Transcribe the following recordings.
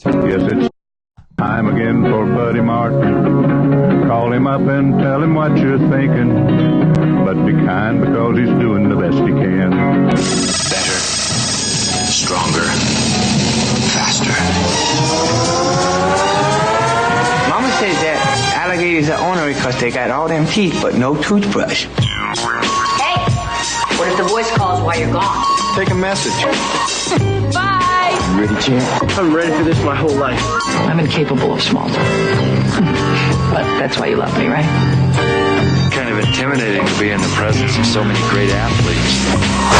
Yes, it's time again for Buddy Martin. Call him up and tell him what you're thinking. But be kind because he's doing the best he can. Better, stronger, faster. Mama says that alligators are ornery because they got all them teeth but no toothbrush. Hey, what if the voice calls while you're gone? Take a message. Bye. You ready, champ? I'm ready for this my whole life. I'm incapable of small talk. But that's why you love me, right? Kind of intimidating to be in the presence of so many great athletes.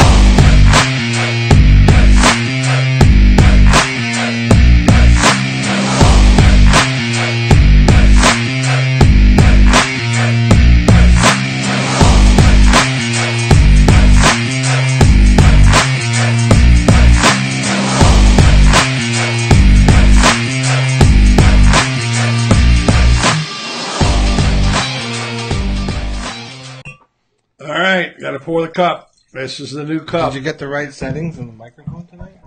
Got to pour the cup. This is the new cup. Did you get the right settings on the microphone tonight?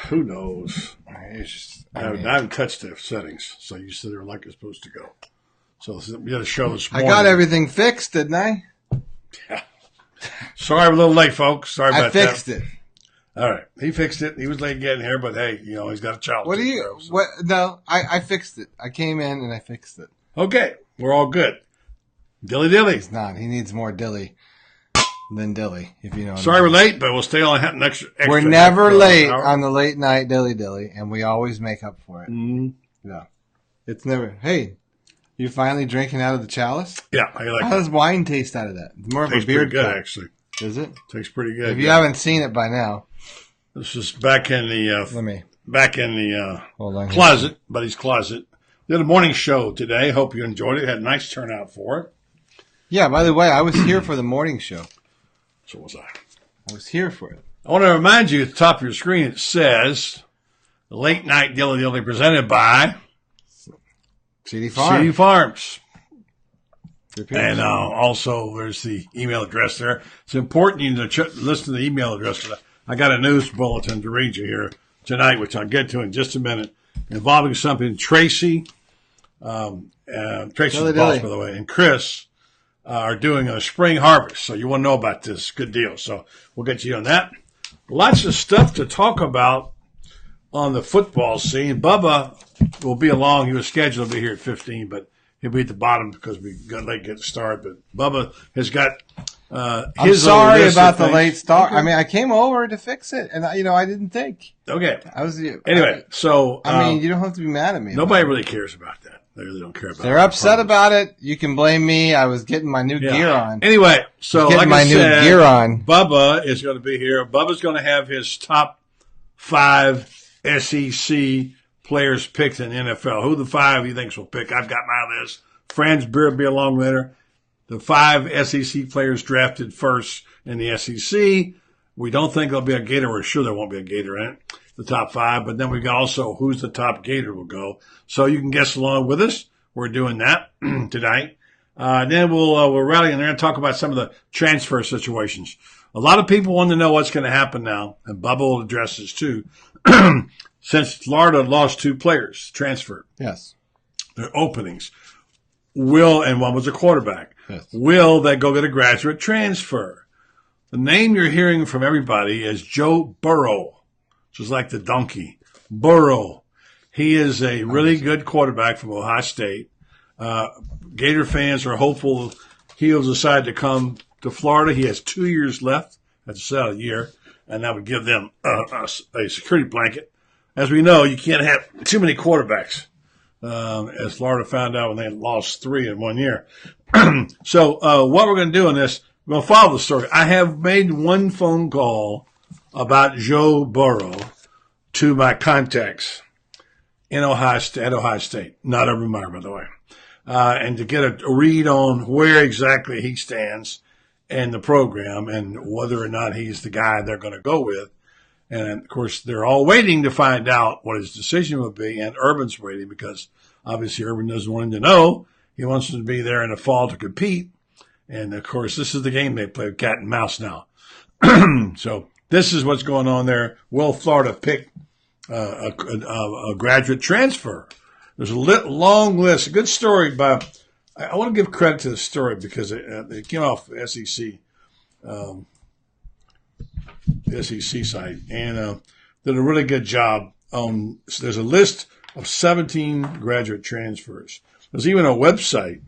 Who knows? It's just, I haven't touched the settings, so you said they're like it's supposed to go. So we had a show this morning. I got everything fixed, didn't I? Yeah. Sorry, I'm a little late, folks. Sorry about that. I fixed it. All right, he fixed it. He was late getting here, but hey, he's got a challenge. What do you? So. What? No, I fixed it. I came in and I fixed it. Okay, we're all good. Dilly. He's not. He needs more Dilly than Dilly, if you know. Sorry we're late, but we'll stay on an extra. We're never late on the late night Dilly, and we always make up for it. Mm-hmm. Yeah, it's never. Hey, you finally drinking out of the chalice? Yeah, I like. How does wine taste out of that? It's more of a beard good, cup. actually. Is it? Tastes pretty good. If you haven't seen it by now, this is back in the. Closet, Buddy's closet. We had a morning show today. Hope you enjoyed it. Had a nice turnout for it. Yeah. By the way, I was here for the morning show. So was I. I was here for it. I want to remind you at the top of your screen, it says Late Night Dilly presented by CD Farms. CD Farms. And also, there's the email address there. It's important you to listen to the email address. I got a news bulletin to read you here tonight, which I'll get to in just a minute, involving something Tracy's the boss, by the way, and Chris are doing a spring harvest. So you want to know about this. Good deal. So we'll get you on that. Lots of stuff to talk about on the football scene. Bubba will be along. He was scheduled to be here at 15, but he'll be at the bottom because we got late get started. But Bubba has got I'm sorry about the late start. Okay. I mean, I came over to fix it, and I didn't think. Okay. Anyway, so you don't have to be mad at me. Nobody really cares about that. They really don't care about it. They're upset about it. You can blame me. I was getting my new gear on. Anyway, so like I said, new gear on. Bubba is going to be here. Bubba's going to have his top 5 SEC players picked in the NFL. Who the 5 he thinks will pick? I've got my list. Franz Beer will be along later. The 5 SEC players drafted first in the SEC. We don't think there'll be a Gator. We're sure there won't be a Gator in it. The top 5, but then we got also who's the top Gator will go. So you can guess along with us. We're doing that tonight. Then we're rallying there and talk about some of the transfer situations. A lot of people want to know what's going to happen now, and Bubba will address this too. Since Florida lost 2 players transferred, yes, their openings and one was a quarterback. Yes. Will they go get a graduate transfer? The name you're hearing from everybody is Joe Burrow. Just like the donkey. Burrow. He is a really good quarterback from Ohio State. Gator fans are hopeful he'll decide to come to Florida. He has 2 years left. That's about a year. And that would give them a security blanket. As we know, you can't have too many quarterbacks, as Florida found out when they lost 3 in 1 year. So what we're going to do in this, we're going to follow the story. I have made one phone call about Joe Burrow to my contacts in Ohio State, not Urban Meyer, by the way, and to get a read on where exactly he stands in the program and whether or not he's the guy they're going to go with. And, of course, they're all waiting to find out what his decision will be, and Urban's waiting because obviously Urban doesn't want him to know. He wants him to be there in the fall to compete. And, of course, this is the game they play, cat and mouse now. So this is what's going on there. Will Florida pick a graduate transfer. There's a long list. A good story by. I want to give credit to the story because it came off the SEC site and did a really good job. So there's a list of 17 graduate transfers. There's even a website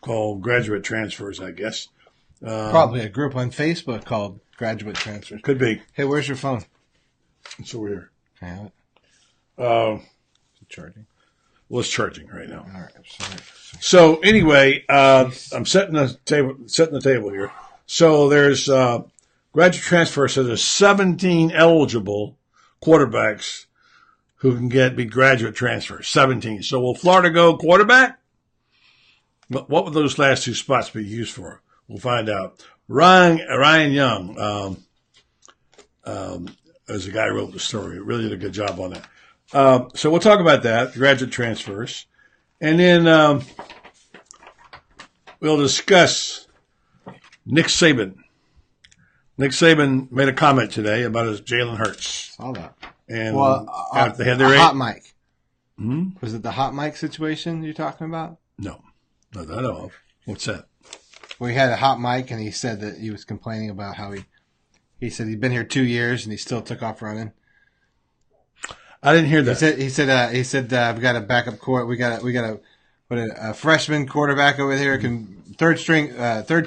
called Graduate Transfers, I guess. Probably a group on Facebook called Graduate Transfers. Could be. Hey, where's your phone? It's over here. I have it. Is it charging? Well, it's charging right now. All right. Sorry. So anyway, I'm setting the table here. So there's graduate transfer. So there's 17 eligible quarterbacks who can be graduate transfers. 17. So will Florida go quarterback? What would those last two spots be used for? We'll find out. Ryan Young, as the guy who wrote the story, really did a good job on that. So we'll talk about that, graduate transfers. And then we'll discuss Nick Saban. Nick Saban made a comment today about his Jalen Hurts. Saw that. And they had their hot mic. Hmm? Was it the hot mic situation you're talking about? No. Not that I know of. What's that? Well, he had a hot mic, and he said that he was complaining about how he said he'd been here 2 years, and he still took off running. I didn't hear that. He said we got a backup court. We got a freshman quarterback over here third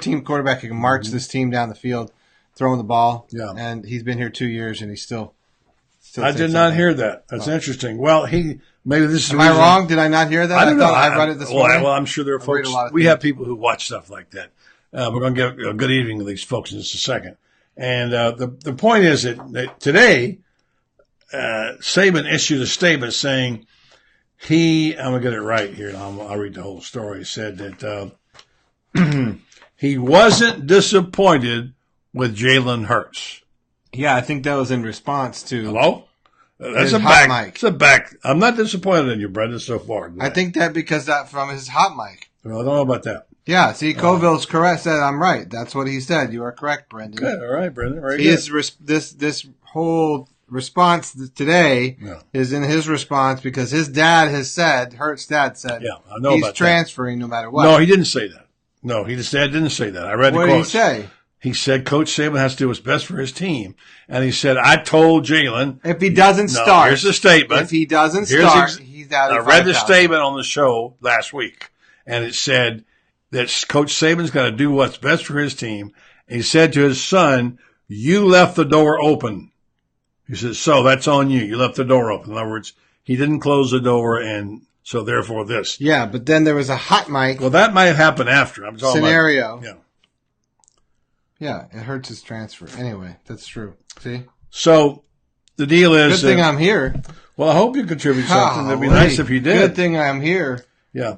team quarterback who can march this team down the field, throwing the ball. Yeah. And he's been here 2 years, and he's still I did not hear that. That's interesting. Well, maybe this is. Am I wrong? Did I not hear that? I don't know. I read it this morning. Well, I'm sure there are folks. We have people who watch stuff like that. We're going to give a good evening to these folks in just a second. And the point is that today, Saban issued a statement saying I'm going to get it right here. I'll read the whole story. He said that he wasn't disappointed with Jalen Hurts. Yeah, I think that was in response to. Hello? That's a back. Mic. It's a back. I'm not disappointed in you, Brendan, so far. I think that because that from his hot mic. Well, I don't know about that. Yeah, see, Colville's correct. Said I'm right. That's what he said. You are correct, Brendan. Good. All right, Brendan. Right. This whole response today is in his response because his dad has said, Hurt's dad said, I know he's transferring no matter what. No, he didn't say that. No, he didn't say that. I read the quote. What did he say? He said Coach Saban has to do what's best for his team. And he said, I told Jalen. If he doesn't start. Here's the statement. If he doesn't start, he's out of 5,000. I read the statement on the show last week. And it said that Coach Saban's got to do what's best for his team. And he said to his son, you left the door open. He said, so that's on you. You left the door open. In other words, he didn't close the door, and so therefore this. Yeah, but then there was a hot mic. Well, that might have happened after. I'm talking scenario. About, yeah, it hurts his transfer. Anyway, that's true. See? So the deal is. Good thing I'm here. Well, I hope you contribute something. It'd be nice if you did. Good thing I'm here. Yeah.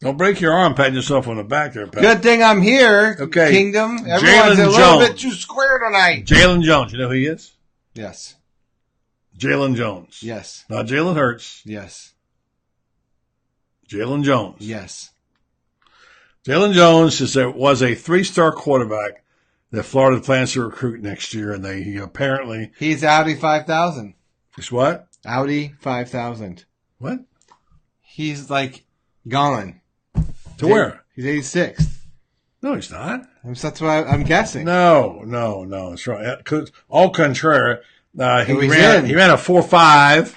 Don't break your arm patting yourself on the back there, Pat. Good thing I'm here. Okay. Kingdom. Everyone's a little bit too square tonight. Jalen Jones. You know who he is? Yes. Jalen Jones. Yes. Not Jalen Hurts. Yes. Jalen Jones. Yes. Jalen Jones was a 3-star quarterback that Florida plans to recruit next year, and he apparently... He's Audi 5000. He's what? Audi 5000. What? He's like gone. To where? He's 86th. No, he's not. That's what I'm guessing. No. That's right. Au contraire, he ran a 4.5,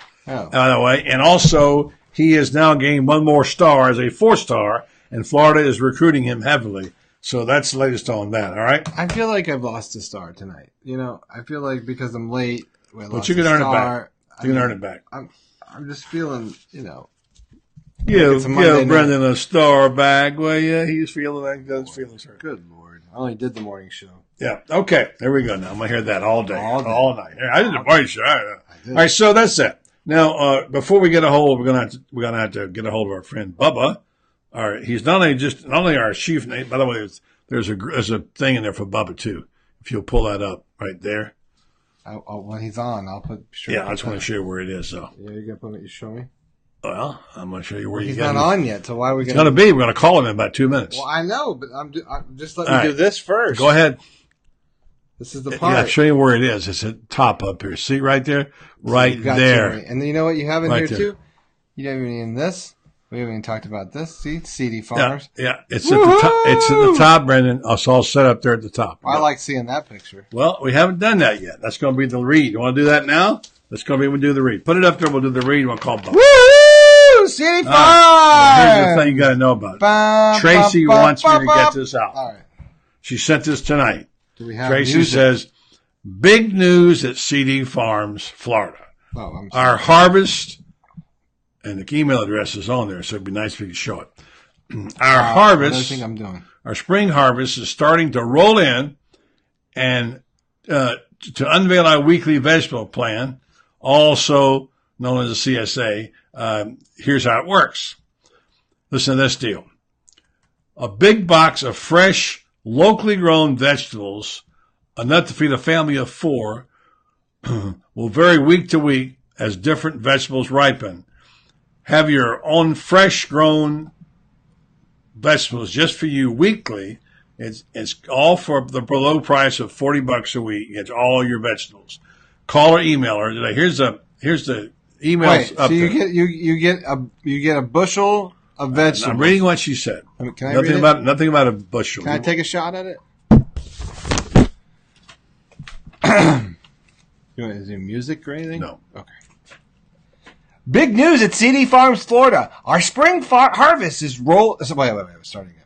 by the way, and also he has now gained one more star as a 4-star, and Florida is recruiting him heavily. So that's the latest on that, all right? I feel like I've lost a star tonight. You know, I feel like because I'm late, but you can earn it back. You can earn it back. I'm just feeling, you know. Give Brendan a star back. Well, yeah, he's feeling like that's feeling certain. Good Lord. I only did the morning show. Yeah. Okay. There we go. Now I'm going to hear that all day. All night. Yeah, I did the morning show. All right. So that's it. Now, before we get a hold, we're going to have to get a hold of our friend Bubba. All right. He's not only our chief name, by the way, there's a thing in there for Bubba too. If you'll pull that up right there. When he's on, I'll put. Yeah. I just want to show you where it is. So. Yeah. You're going to put it, you show me? Well, I'm going to show you where he's not on yet, so why are we going to... It's going to be. We're going to call him in about 2 minutes. Well, I know, but I'm just letting me do this first. Go ahead. This is the Yeah, part. I'll show you where it is. It's at top up here. See right there? Right You got there. to, right? And then you know what you have in Right here there. too? You haven't even this. We haven't even talked about this. See, CD Farmers. Yeah. It's at the top. It's at the top, Brendan. It's all set up there at the top. I like seeing that picture. Well, we haven't done that yet. That's going to be the read. You want to do that now? That's going to be when we do the read. Put it up there. We'll do the read. We'll call Bubba. Woo! CD Farmers. Here's the thing you got to know about it. Tracy wants me to get this out. All right. She sent this tonight. Do we have Tracy music? says, big news at CD Farms, Florida. Oh, I'm sorry. Our harvest, and the email address is on there, so it'd be nice if you could show it. Our Another harvest, thing I'm doing. our spring harvest is starting to roll in, and to unveil our weekly vegetable plan, also known as a CSA, here's how it works. Listen to this deal. A big box of fresh, locally grown vegetables, enough to feed a family of 4, will vary week to week as different vegetables ripen. Have your own fresh grown vegetables just for you weekly. It's all for the low price of $40 a week. It's all your vegetables. Call or email her today. Here's the emails Wait, up so you there. get a bushel of vegetables. I'm reading what she said. I mean, can I read it? Nothing about a bushel. Can I take a shot at it? Is there music or anything? No. Okay. Big news at CD Farms, Florida. Our spring harvest is wait, starting again.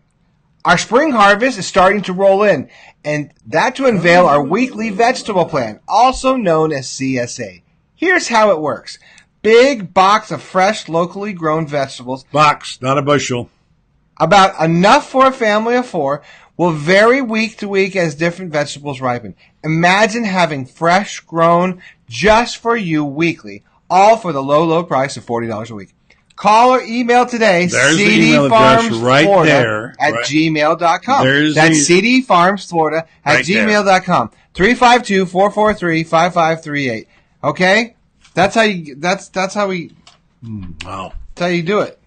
Our spring harvest is starting to roll in, and that to unveil our weekly vegetable plan, also known as CSA. Here's how it works. Big box of fresh, locally grown vegetables. Box, not a bushel. About enough for a family of 4, will vary week to week as different vegetables ripen. Imagine having fresh grown just for you weekly, all for the low price of $40 a week. Call or email today, There's the email address right there. at gmail.com. There's That's the- CD Farms Florida at Right there. gmail.com. 352-443-5538. Okay? That's how you Wow. do it.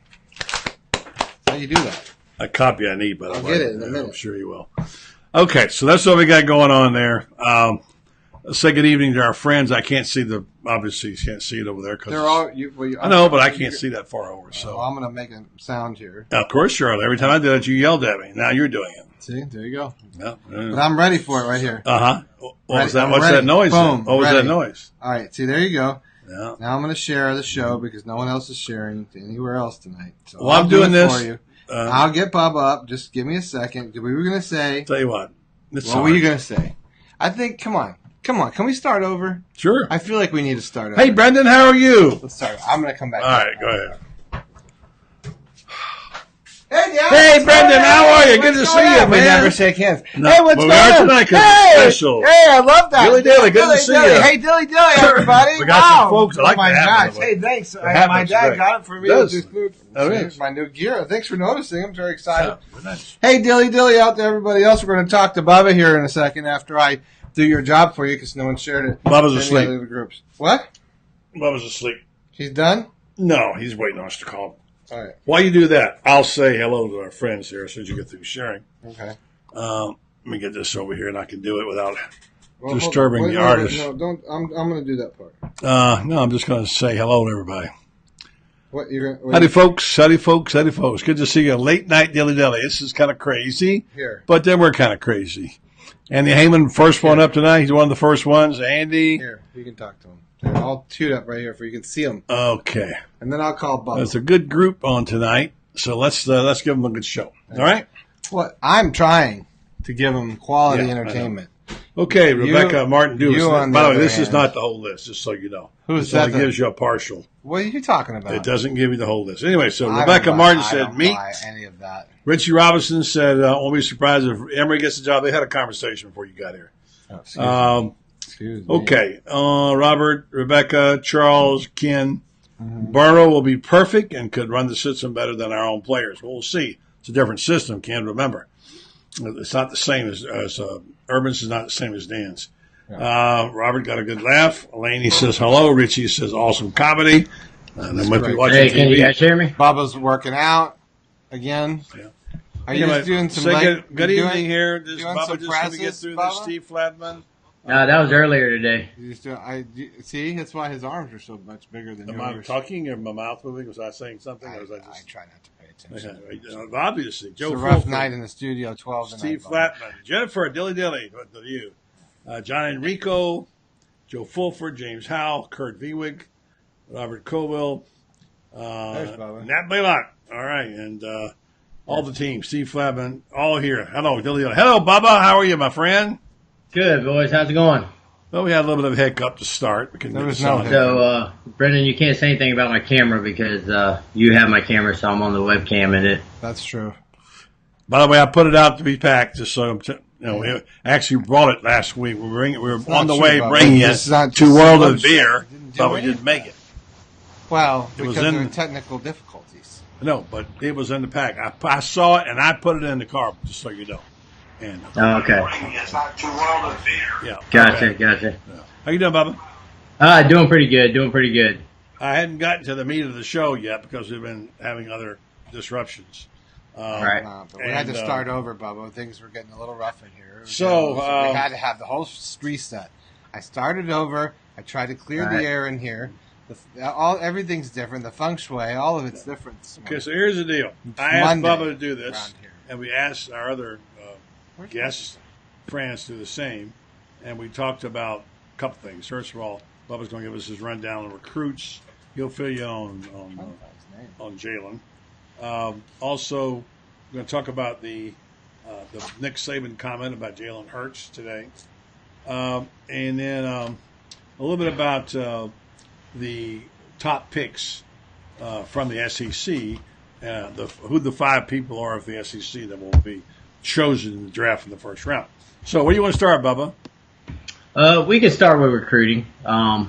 That's how you do that. A copy I need, but I'll get it in a minute. I'm sure you will. Okay, so that's what we got going on there. Let's say good evening to our friends. I can't see obviously you can't see it over there. They're all. I know, but I can't see that far over. So Well, I'm going to make a sound here. Of course, Charlotte. Every time I did it, you yelled at me. Now you're doing it. See, there you go. Yeah. But I'm ready for it right here. What was that? I'm What's ready. that noise? Boom. What was Ready. that noise? All right, see, there you go. Yeah. Now I'm going to share the show because no one else is sharing to anywhere else tonight. So Well, I'll I'm do doing it this. for you. Uh, I'll get Bob up. Just give me a second. We were going to say. Tell you what. What were you going to say? I think. Come on. Can we start over? Sure. I feel like we need to start over. Hey, Brendan, how are you? Let's start. I'm going to come back. All right, go ahead. Hey, Dad, Hey, what's Brendan, going how on? are you? What's Good to going see you, on? We man. never shake hands. No, Hey, what's but we going are on? tonight 'cause Hey, it's special. hey, I love that. Dilly, good to see Dilly. you. Hey, Dilly, everybody. We got some folks that Oh like my the hat, by gosh. the way. Hey, thanks. The hat My looks dad great. got it for me. It does. With this Oh, it food. is. My new gear. Thanks for noticing. I'm very excited. Yeah, nice. Hey, Dilly, out to everybody else. We're going to talk to Bubba here in a second after I do your job for you because no one shared it. Bubba's to any asleep. other groups. What? Bubba's asleep. He's done? No, he's waiting on us to call him. All right. While you do that, I'll say hello to our friends here as soon as you get through sharing. Okay. Let me get this over here, and I can do it without Well, disturbing hold on. the Wait, artist. No, don't. I'm going to do that part. No, I'm just going to say hello to everybody. What you're going? Howdy, folks. Howdy, folks. Howdy, folks. Good to see you. Late night Dilly. This is kind of crazy, Here. but then we're kind of crazy. Andy Heyman, first one up tonight. He's one of the first ones. Andy. Here, you can talk to him. Here, I'll tee it up right here for you can see him, Okay. and then I'll call Bubba. There's a good group on tonight, so let's give them a good show. All right? What I'm trying to give him quality Yeah, I know. entertainment. Okay, Rebecca Martin Dewis. you on By the the way, other this is hand. not the whole list, just so you know. Who's This only that? gives you a partial. What are you talking about? It doesn't give you the whole list. Anyway, so I Rebecca don't buy- Martin I said, don't meet. buy any of that. Richie Robinson said, won't be surprised if Emery gets the job. They had a conversation before you got here. Oh, excuse me. Okay. Robert, Rebecca, Charles, Ken. Burrow will be perfect and could run the system better than our own players. We'll see. It's a different system, Ken. Remember, it's not the same as Urban's is not the same as Dan's. Robert got a good laugh. Elaine says hello. Richie says awesome comedy. And then might be watching Hey, TV. can you guys hear me? Bubba's working out again. Yeah. Are you Anyway, just doing some say like good doing- evening here. This doing Bubba some just going to get presses, through Bubba? this. Steve Flatman. No, that was earlier today. See, that's why his arms are so much bigger than yours. Am I talking or my mouth moving? Was I saying something? Or was I try not to pay attention. Obviously, Joe. It's a rough night in the studio. 12 tonight. Steve Flatman, Jennifer, Dilly, what to you? John Enrico, Joe Fulford, James Howell, Kurt Viewig, Robert Colwell, Nat Blaylock. All right, and all the team, Steve Flatman, all here. Hello, Dilly. Hello, Bubba. How are you, my friend? Good, boys. How's it going? Well, we had a little bit of a hiccup to start. So, Brendan, you can't say anything about my camera because you have my camera, so I'm on the webcam in it. That's true. By the way, I put it out to be packed just so we actually brought it last week. We were on the way bringing it to World of Beer, but we didn't make it. Well, because there were technical difficulties. No, but it was in the pack. I saw it and I put it in the car, just so you know. And okay. Yeah. Gotcha. Yeah. How you doing, Bubba? Doing pretty good. I hadn't gotten to the meat of the show yet because we've been having other disruptions. Right. But we had to start over, Bubba. Things were getting a little rough in here. So we had to have the whole reset. I started over. I tried to clear the air in here. Everything's different. The feng shui, all of it's different. Okay, so here's the deal. I asked Bubba to do this, and we asked our other guests, friends, to do the same, and we talked about a couple things. First of all, Bubba's going to give us his rundown on recruits. He'll fill you on Jalen. Also, we're going to talk about the Nick Saban comment about Jalen Hurts today, and then a little bit about the top picks from the SEC, who the 5 people are of the SEC that will be chosen in the draft in the first round. So where do you want to start, Bubba? We can start with recruiting. I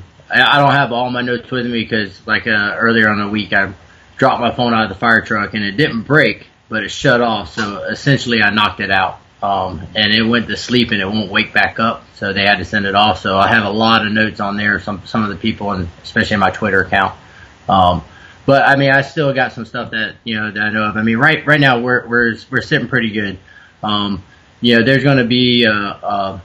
don't have all my notes with me because, earlier on the week, I dropped my phone out of the fire truck and it didn't break, but it shut off. So essentially, I knocked it out, and it went to sleep and it won't wake back up. So they had to send it off. So I have a lot of notes on there. Some of the people, and especially my Twitter account. But I mean, I still got some stuff that that I know of. I mean, right now we're sitting pretty good. There's going to be a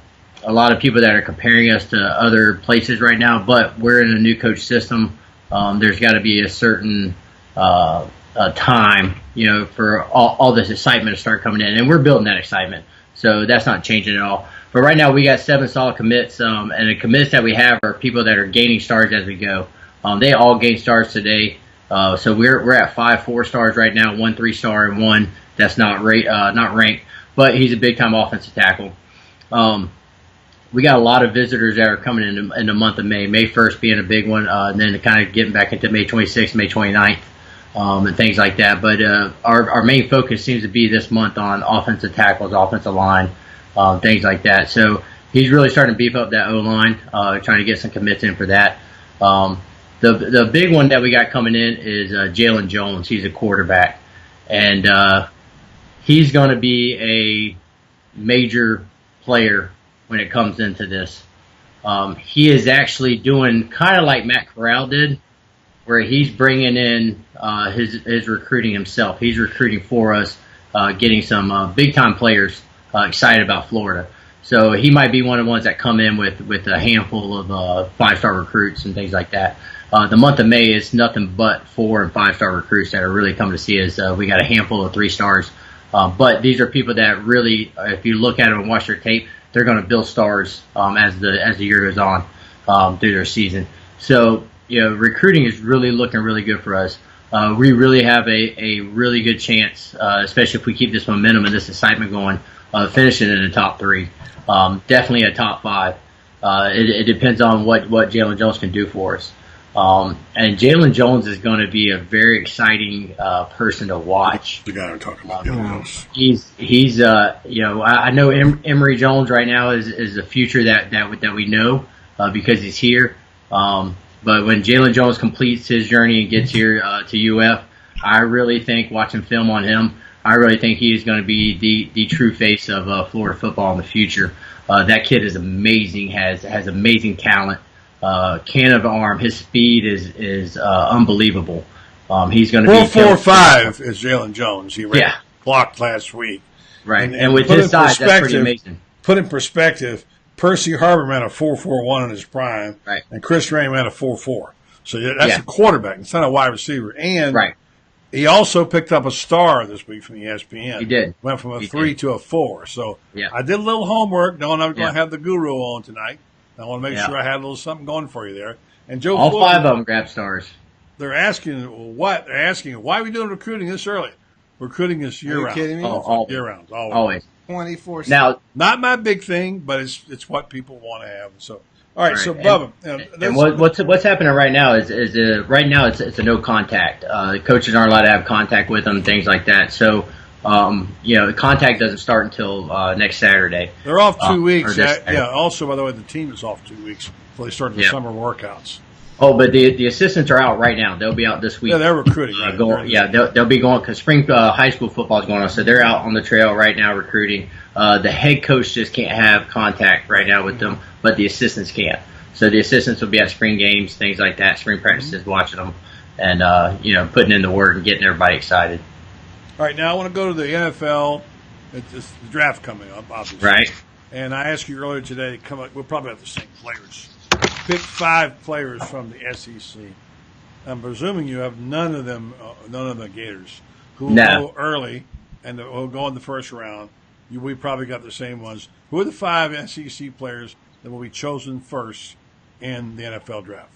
lot of people that are comparing us to other places right now, but we're in a new coach system. There's got to be a certain time, for all this excitement to start coming in, and we're building that excitement. So that's not changing at all. But right now we got 7 solid commits, and the commits that we have are people that are gaining stars as we go. They all gained stars today. So we're at 5 4-stars right now, 1 3-star, and 1 that's not ranked, but he's a big time offensive tackle. We got a lot of visitors that are coming in the month of May. May 1st being a big one, and then kind of getting back into May 26th, May 29th, and things like that. But our main focus seems to be this month on offensive tackles, offensive line, things like that. So he's really starting to beef up that O-line, trying to get some commits in for that. The big one that we got coming in is Jalen Jones. He's a quarterback, and he's going to be a major player when it comes into this. He is actually doing kind of like Matt Corral did, where he's bringing in his recruiting himself. He's recruiting for us, getting some big-time players excited about Florida. So he might be one of the ones that come in with a handful of 5-star recruits and things like that. The month of May is nothing but 4 and 5-star recruits that are really coming to see us. We got a handful of 3-stars. But these are people that really, if you look at them and watch their tape, they're going to build stars as the year goes on through their season. So, recruiting is really looking really good for us. We really have a really good chance, especially if we keep this momentum and this excitement going, finishing in the top 3. Definitely a top 5. It depends on what Jalen Jones can do for us. And Jalen Jones is going to be a very exciting person to watch. The guy I'm talking about, Jalen Jones. He's I know Emory Jones right now is the future that we know because he's here. But when Jalen Jones completes his journey and gets here to UF, I really think, watching film on him, I really think he is going to be the true face of Florida football in the future. That kid is amazing, has amazing talent. Cannon of arm, his speed is unbelievable. He's going to be 4.45 is Jalen Jones. He blocked last week, right? And with his size, that's pretty amazing. Put in perspective, Percy Harvin ran a 4.41 in his prime, Right. and Chris Rain ran a 4.4. So that's a quarterback. It's not a wide receiver. And he also picked up a star this week from ESPN. He did. Went from a 3 to a 4. So Yeah. I did a little homework, knowing I was going to have the guru on tonight. I want to make Yeah. sure I had a little something going for you there. And Joe All Fulton, 5 of them grab stars. they're asking what? They're asking, why are we doing recruiting this early? Recruiting is year-round. Are you kidding me? Year-round. Always. 24/7. Now, Not my big thing, but it's what people want to have. So, all right. So, and, Bubba, and what's happening right now is right now it's a no contact. Coaches aren't allowed to have contact with them, things like that. So, contact doesn't start until next Saturday. they're off 2 weeks. Yeah. Also, by the way, the team is off 2 weeks before they start the summer workouts. Oh, but the assistants are out right now. They'll be out this week. Yeah, they're recruiting. They'll be going because spring high school football is going on, so they're out on the trail right now recruiting. The head coach just can't have contact right now with them, but the assistants can. So the assistants will be at spring games, things like that, spring practices, watching them, and putting in the work and getting everybody excited. All right, now I want to go to the NFL. It's the draft coming up, obviously. Right. And I asked you earlier today, we'll probably have the same players. Pick 5 players from the SEC. I'm presuming you have none of them Gators who will go early and will go in the first round. We probably got the same ones. Who are the 5 SEC players that will be chosen first in the NFL draft?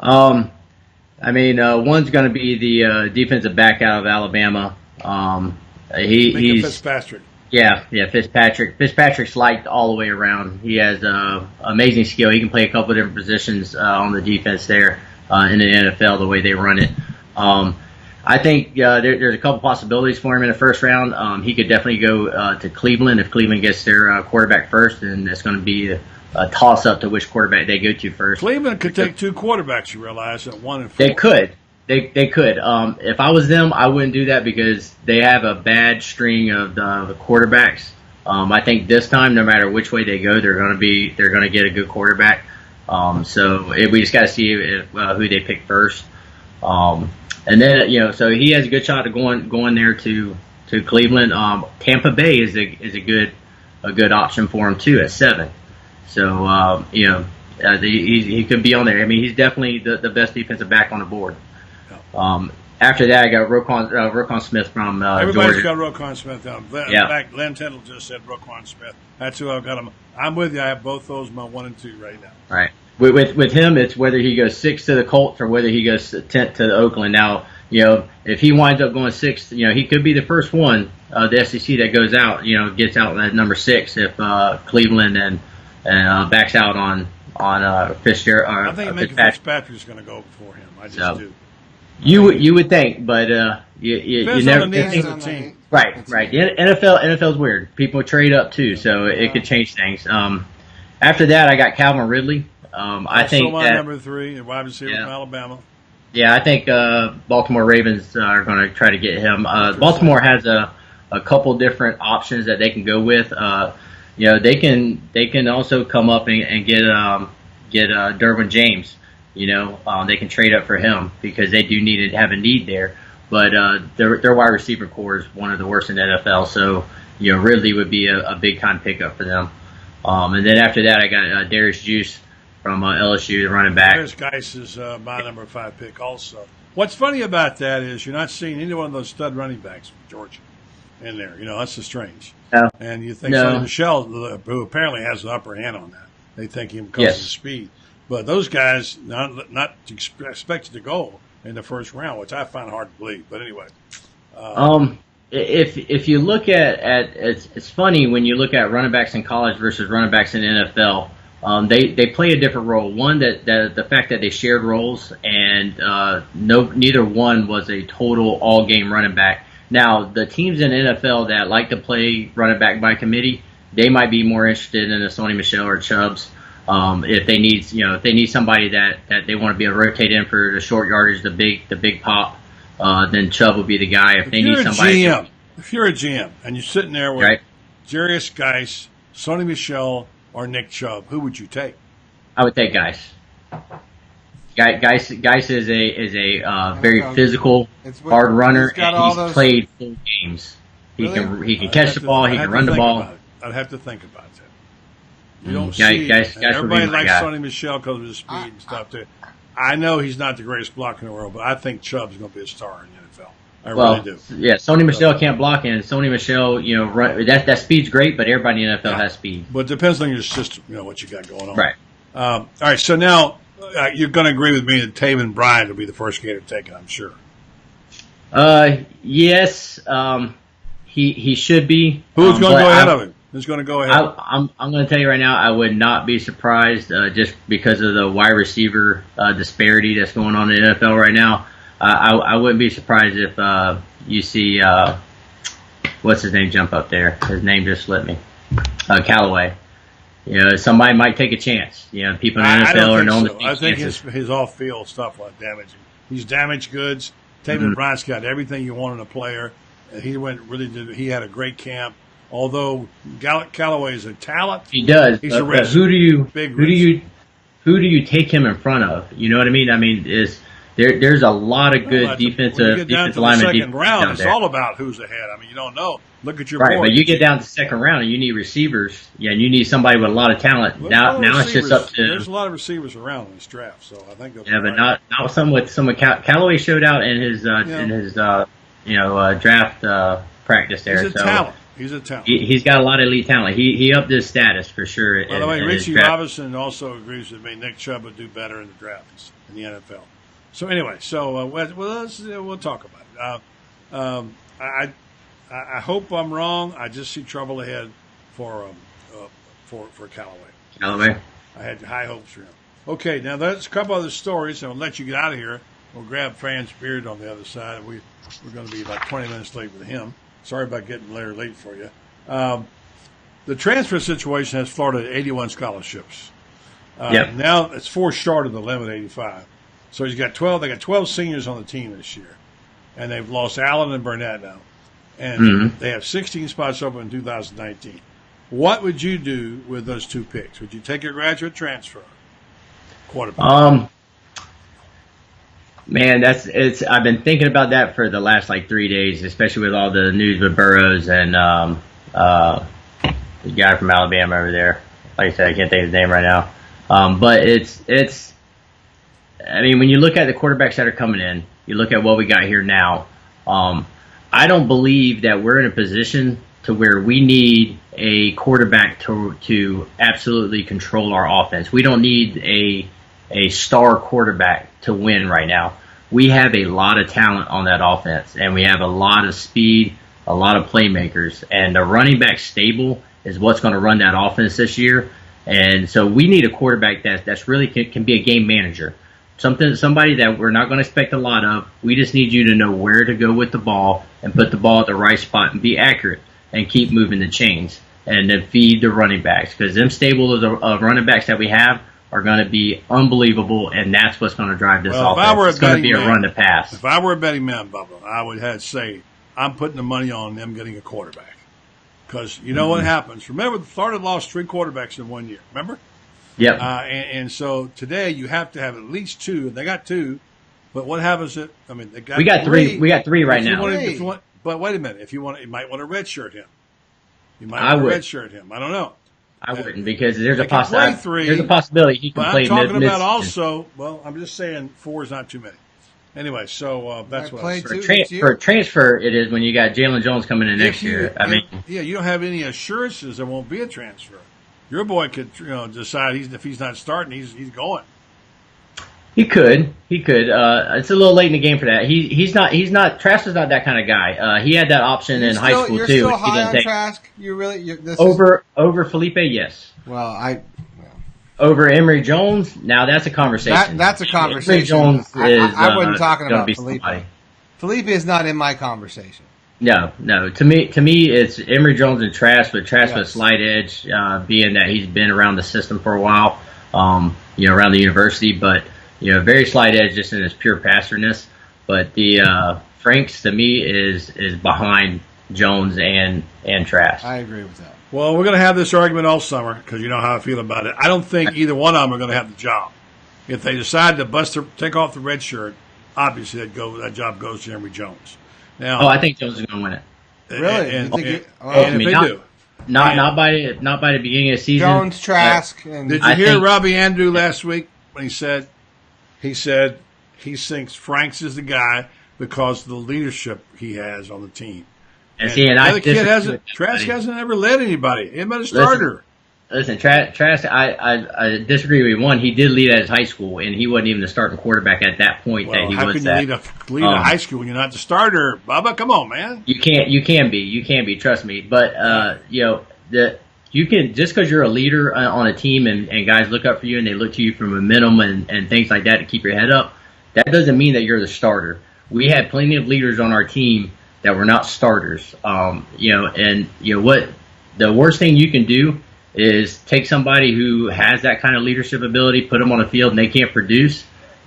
One's going to be the defensive back out of Alabama. He's Fitzpatrick. Yeah, Fitzpatrick. Fitzpatrick's liked all the way around. He has amazing skill. He can play a couple of different positions on the defense there in the NFL, the way they run it. I think there's a couple possibilities for him in the first round. He could definitely go to Cleveland if Cleveland gets their quarterback first, and it's going to be a toss-up to which quarterback they go to first. Cleveland could take 2 quarterbacks, you realize, at 1 and 4. They could. They could. If I was them, I wouldn't do that because they have a bad string of the quarterbacks. I think this time, no matter which way they go, they're going to get a good quarterback. We just got to see who they pick first. And then so he has a good shot of going there to Cleveland. Tampa Bay is a good option for him too at 7. So he could be on there. I mean, he's definitely the best defensive back on the board. After that, I got Roquan Smith from Everybody's Georgia. got Roquan Smith down. In fact, Len Tindall just said Roquan Smith. That's who I've got him. I'm with you. I have both those my 1 and 2 right now. Right. With him, it's whether he goes 6th to the Colts or whether he goes 10th to the Oakland. Now, if he winds up going 6th, he could be the first one, the SEC that goes out, gets out at number 6 if Cleveland and backs out on Fitzgerald. I think Fitzpatrick's going to go before him. I just do. You would think, but you never. On the needs of the team. Right. The NFL's weird. People trade up too, so it could change things. After that, I got Calvin Ridley. I think my number 3, wide receiver from Alabama. Yeah, I think Baltimore Ravens are going to try to get him. Baltimore has a couple different options that they can go with. They can also come up and get Derwin James. They can trade up for him because they do need to have a need there. But their wide receiver core is one of the worst in the NFL. So Ridley would be a big time pickup for them. And then after that, I got Darius Juice from LSU, the running back. Darius Geis is my number 5 pick also. What's funny about that is you're not seeing any one of those stud running backs from Georgia in there. That's just strange. No. And you think Sonny Michel, who apparently has the upper hand on that, they think him because of his speed. But those guys not expected to go in the first round, which I find hard to believe. But anyway, if you look at it's funny when you look at running backs in college versus running backs in the NFL. They play a different role. One that the fact that they shared roles and neither one was a total all game running back. Now the teams in the NFL that like to play running back by committee, they might be more interested in a Sonny Michel or Chubbs. If they need somebody that they want to be able to rotate in for the short yardage, the big pop, then Chubb will be the guy. If they need somebody, if you're a GM and you're sitting there with Darius Geis, Sonny Michel, or Nick Chubb, who would you take? I would take Geis. Geis is a very physical, hard runner, and he's played full games. He can catch the ball. He can run the ball. I'd have to think about You don't Guys, see guys, it. guys would be Everybody my likes guy. Sonny Michel because of his speed and stuff too. I know he's not the greatest blocker in the world, but I think Chubb's going to be a star in the NFL. I really do. Yeah, Sony Michel can't block, and Sony Michel, that speed's great, but everybody in the NFL has speed. But it depends on your system, what you got going on. Right. All right, so now you're going to agree with me that Taven Bryan will be the first Gator taken, I'm sure. Yes, he should be. Who's going to go ahead of him? Who's going to go ahead? I'm going to tell you right now, I would not be surprised just because of the wide receiver disparity that's going on in the NFL right now. I wouldn't be surprised if you see what's his name jump up there. His name just slipped me. Callaway. Somebody might take a chance. People in the NFL are known to take I think chances. his off-field stuff like damaging. He's damaged goods. Taven Bryant's got everything you want in a player. He had a great camp. Although Callaway is a talent, he does. He's a risk. Who do you take him in front of? You know what I mean? I mean, there's a lot of good defensive linemen. Second round, it's all about who's ahead. I mean, you don't know. Look at your right, board. but you get down to the second round and you need receivers. Yeah, and you need somebody with a lot of talent. Now it's just up to. There's a lot of receivers around in this draft, so I think. Yeah, but not some with Callaway showed out in his draft practice there. He's a talent. He's a talent. He's got a lot of elite talent. He upped his status for sure. By the way, Richie Robinson also agrees with me. Nick Chubb would do better in the draft in the NFL. So anyway, we'll talk about it. I hope I'm wrong. I just see trouble ahead for Callaway. Callaway. I had high hopes for him. Okay, now there's a couple other stories, and we'll let you get out of here. We'll grab Fran's beard on the other side. We're going to be about 20 minutes late with him. Sorry about getting late for you. The transfer situation has Florida at 81 scholarships. Now it's 4 short of the limit, 85. So he's got 12. They got 12 seniors on the team this year, and they've lost Allen and Burnett now, and they have 16 spots open in 2019. What would you do with those 2 picks? Would you take a graduate transfer quarterback? Man, I've been thinking about that for the last 3 days, especially with all the news with Burrows and the guy from Alabama over there. Like I said, I can't think of his name right now. But it's. I mean, when you look at the quarterbacks that are coming in, you look at what we got here now. I don't believe that we're in a position to where we need a quarterback to absolutely control our offense. We don't need a star quarterback to win right now. We have a lot of talent on that offense, and we have a lot of speed, a lot of playmakers, and the running back stable is what's going to run that offense this year. And so we need a quarterback that's really can be a game manager. Somebody that we're not going to expect a lot of. We just need you to know where to go with the ball and put the ball at the right spot and be accurate and keep moving the chains and then feed the running backs, because them stable of running backs that we have are going to be unbelievable, and that's what's going to drive this offense. It's going to be a run to pass. If I were a betting man, Bubba, I would have say I'm putting the money on them getting a quarterback, because you know what happens. Remember, Florida lost 3 quarterbacks in 1 year. Remember? Yep. And so today you have to have at least 2, and they got 2. But what happens? They got we got 3. We got 3 right now. But wait a minute. If you want, you might want to redshirt him. You might want to redshirt him. I don't know. I wouldn't, because there's a possibility. There's a possibility he can play. I'm talking about also. Well, I'm just saying 4 is not too many. Anyway, so that's what I for a transfer. It is when you got Jalen Jones coming in next year. You don't have any assurances there won't be a transfer. Your boy could, decide if he's not starting, he's going. He could. It's a little late in the game for that. He's not. Trask is not that kind of guy. He had that option in high school you're too. Still he high didn't on take Trask? over Felipe. Yes. Well, over Emory Jones. Now that's a conversation. That's a conversation. Emory Jones is. I wasn't talking about Felipe. Felipe is not in my conversation. No. To me, it's Emory Jones and Trask, but Trask with a slight edge, being that he's been around the system for a while, around the university, but very slight edge just in his pure passerness. But the Franks to me is behind Jones and Trask. I agree with that. Well, we're going to have this argument all summer because you know how I feel about it. I don't think either one of them are going to have the job. If they decide to take off the red shirt, obviously that job goes to Emory Jones. Now, I think Jones is going to win it. Really? And if they do, Not by the beginning of the season. Jones, Trask, and Did you hear Robbie Andrew last week when he said he thinks Franks is the guy because of the leadership he has on the team. And the kid Trask hasn't ever led anybody. He's been a starter. Listen, Trask, I disagree with you. One, he did lead at his high school, and he wasn't even the starting quarterback at that point. Well, how can you lead a high school when you're not the starter, Bubba? Come on, man. You can be. Trust me. But you can, just because you're a leader on a team and guys look up for you and they look to you for momentum and things like that to keep your head up, that doesn't mean that you're the starter. We had plenty of leaders on our team that were not starters. What the worst thing you can do is take somebody who has that kind of leadership ability, put them on the field, and they can't produce.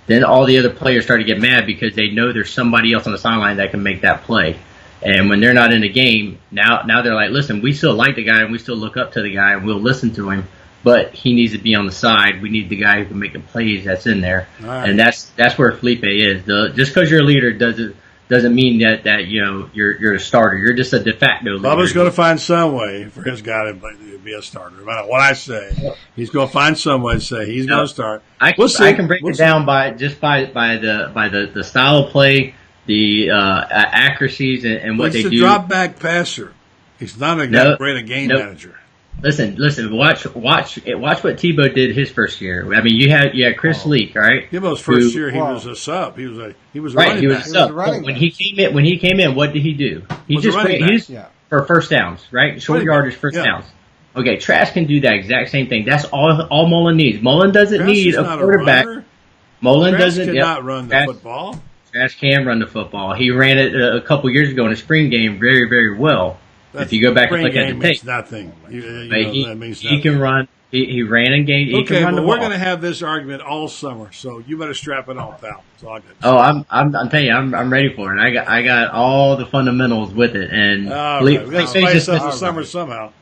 Then all the other players start to get mad because they know there's somebody else on the sideline that can make that play. And when they're not in the game, now they're like, listen, we still like the guy and we still look up to the guy and we'll listen to him, but he needs to be on the side. We need the guy who can make the plays that's in there. Right. And that's where Felipe is. Just because you're a leader doesn't mean that you're a starter. You're just a de facto leader. Bubba's going to find some way for his guy to be a starter. No matter what I say, he's going to find some way to say he's going to start. I can break it down by the style of play, the accuracies, and what they do. He's a drop back passer. He's not a great game manager. Listen. Watch what Tebow did his first year. I mean, you had Chris Leak, right? Tebow's first year, he was a sub. He was a right. He was a sub. When he came in, what did he do? He just for first downs, right? Short yardage, first downs. Okay, Trask can do that exact same thing. That's all Mullen needs. Mullen doesn't need a quarterback. Mullen doesn't cannot run the football. Trask can run the football. He ran it a couple years ago in a spring game very, very well. If you go back and look at the tape, nothing. That means nothing. He can run. He ran in games. He can run the ball. We're going to have this argument all summer, so you better strap it on, pal. That's all I got. Oh, I'm telling you, I'm ready for it. I got all the fundamentals with it, and we got to spice up the summer somehow.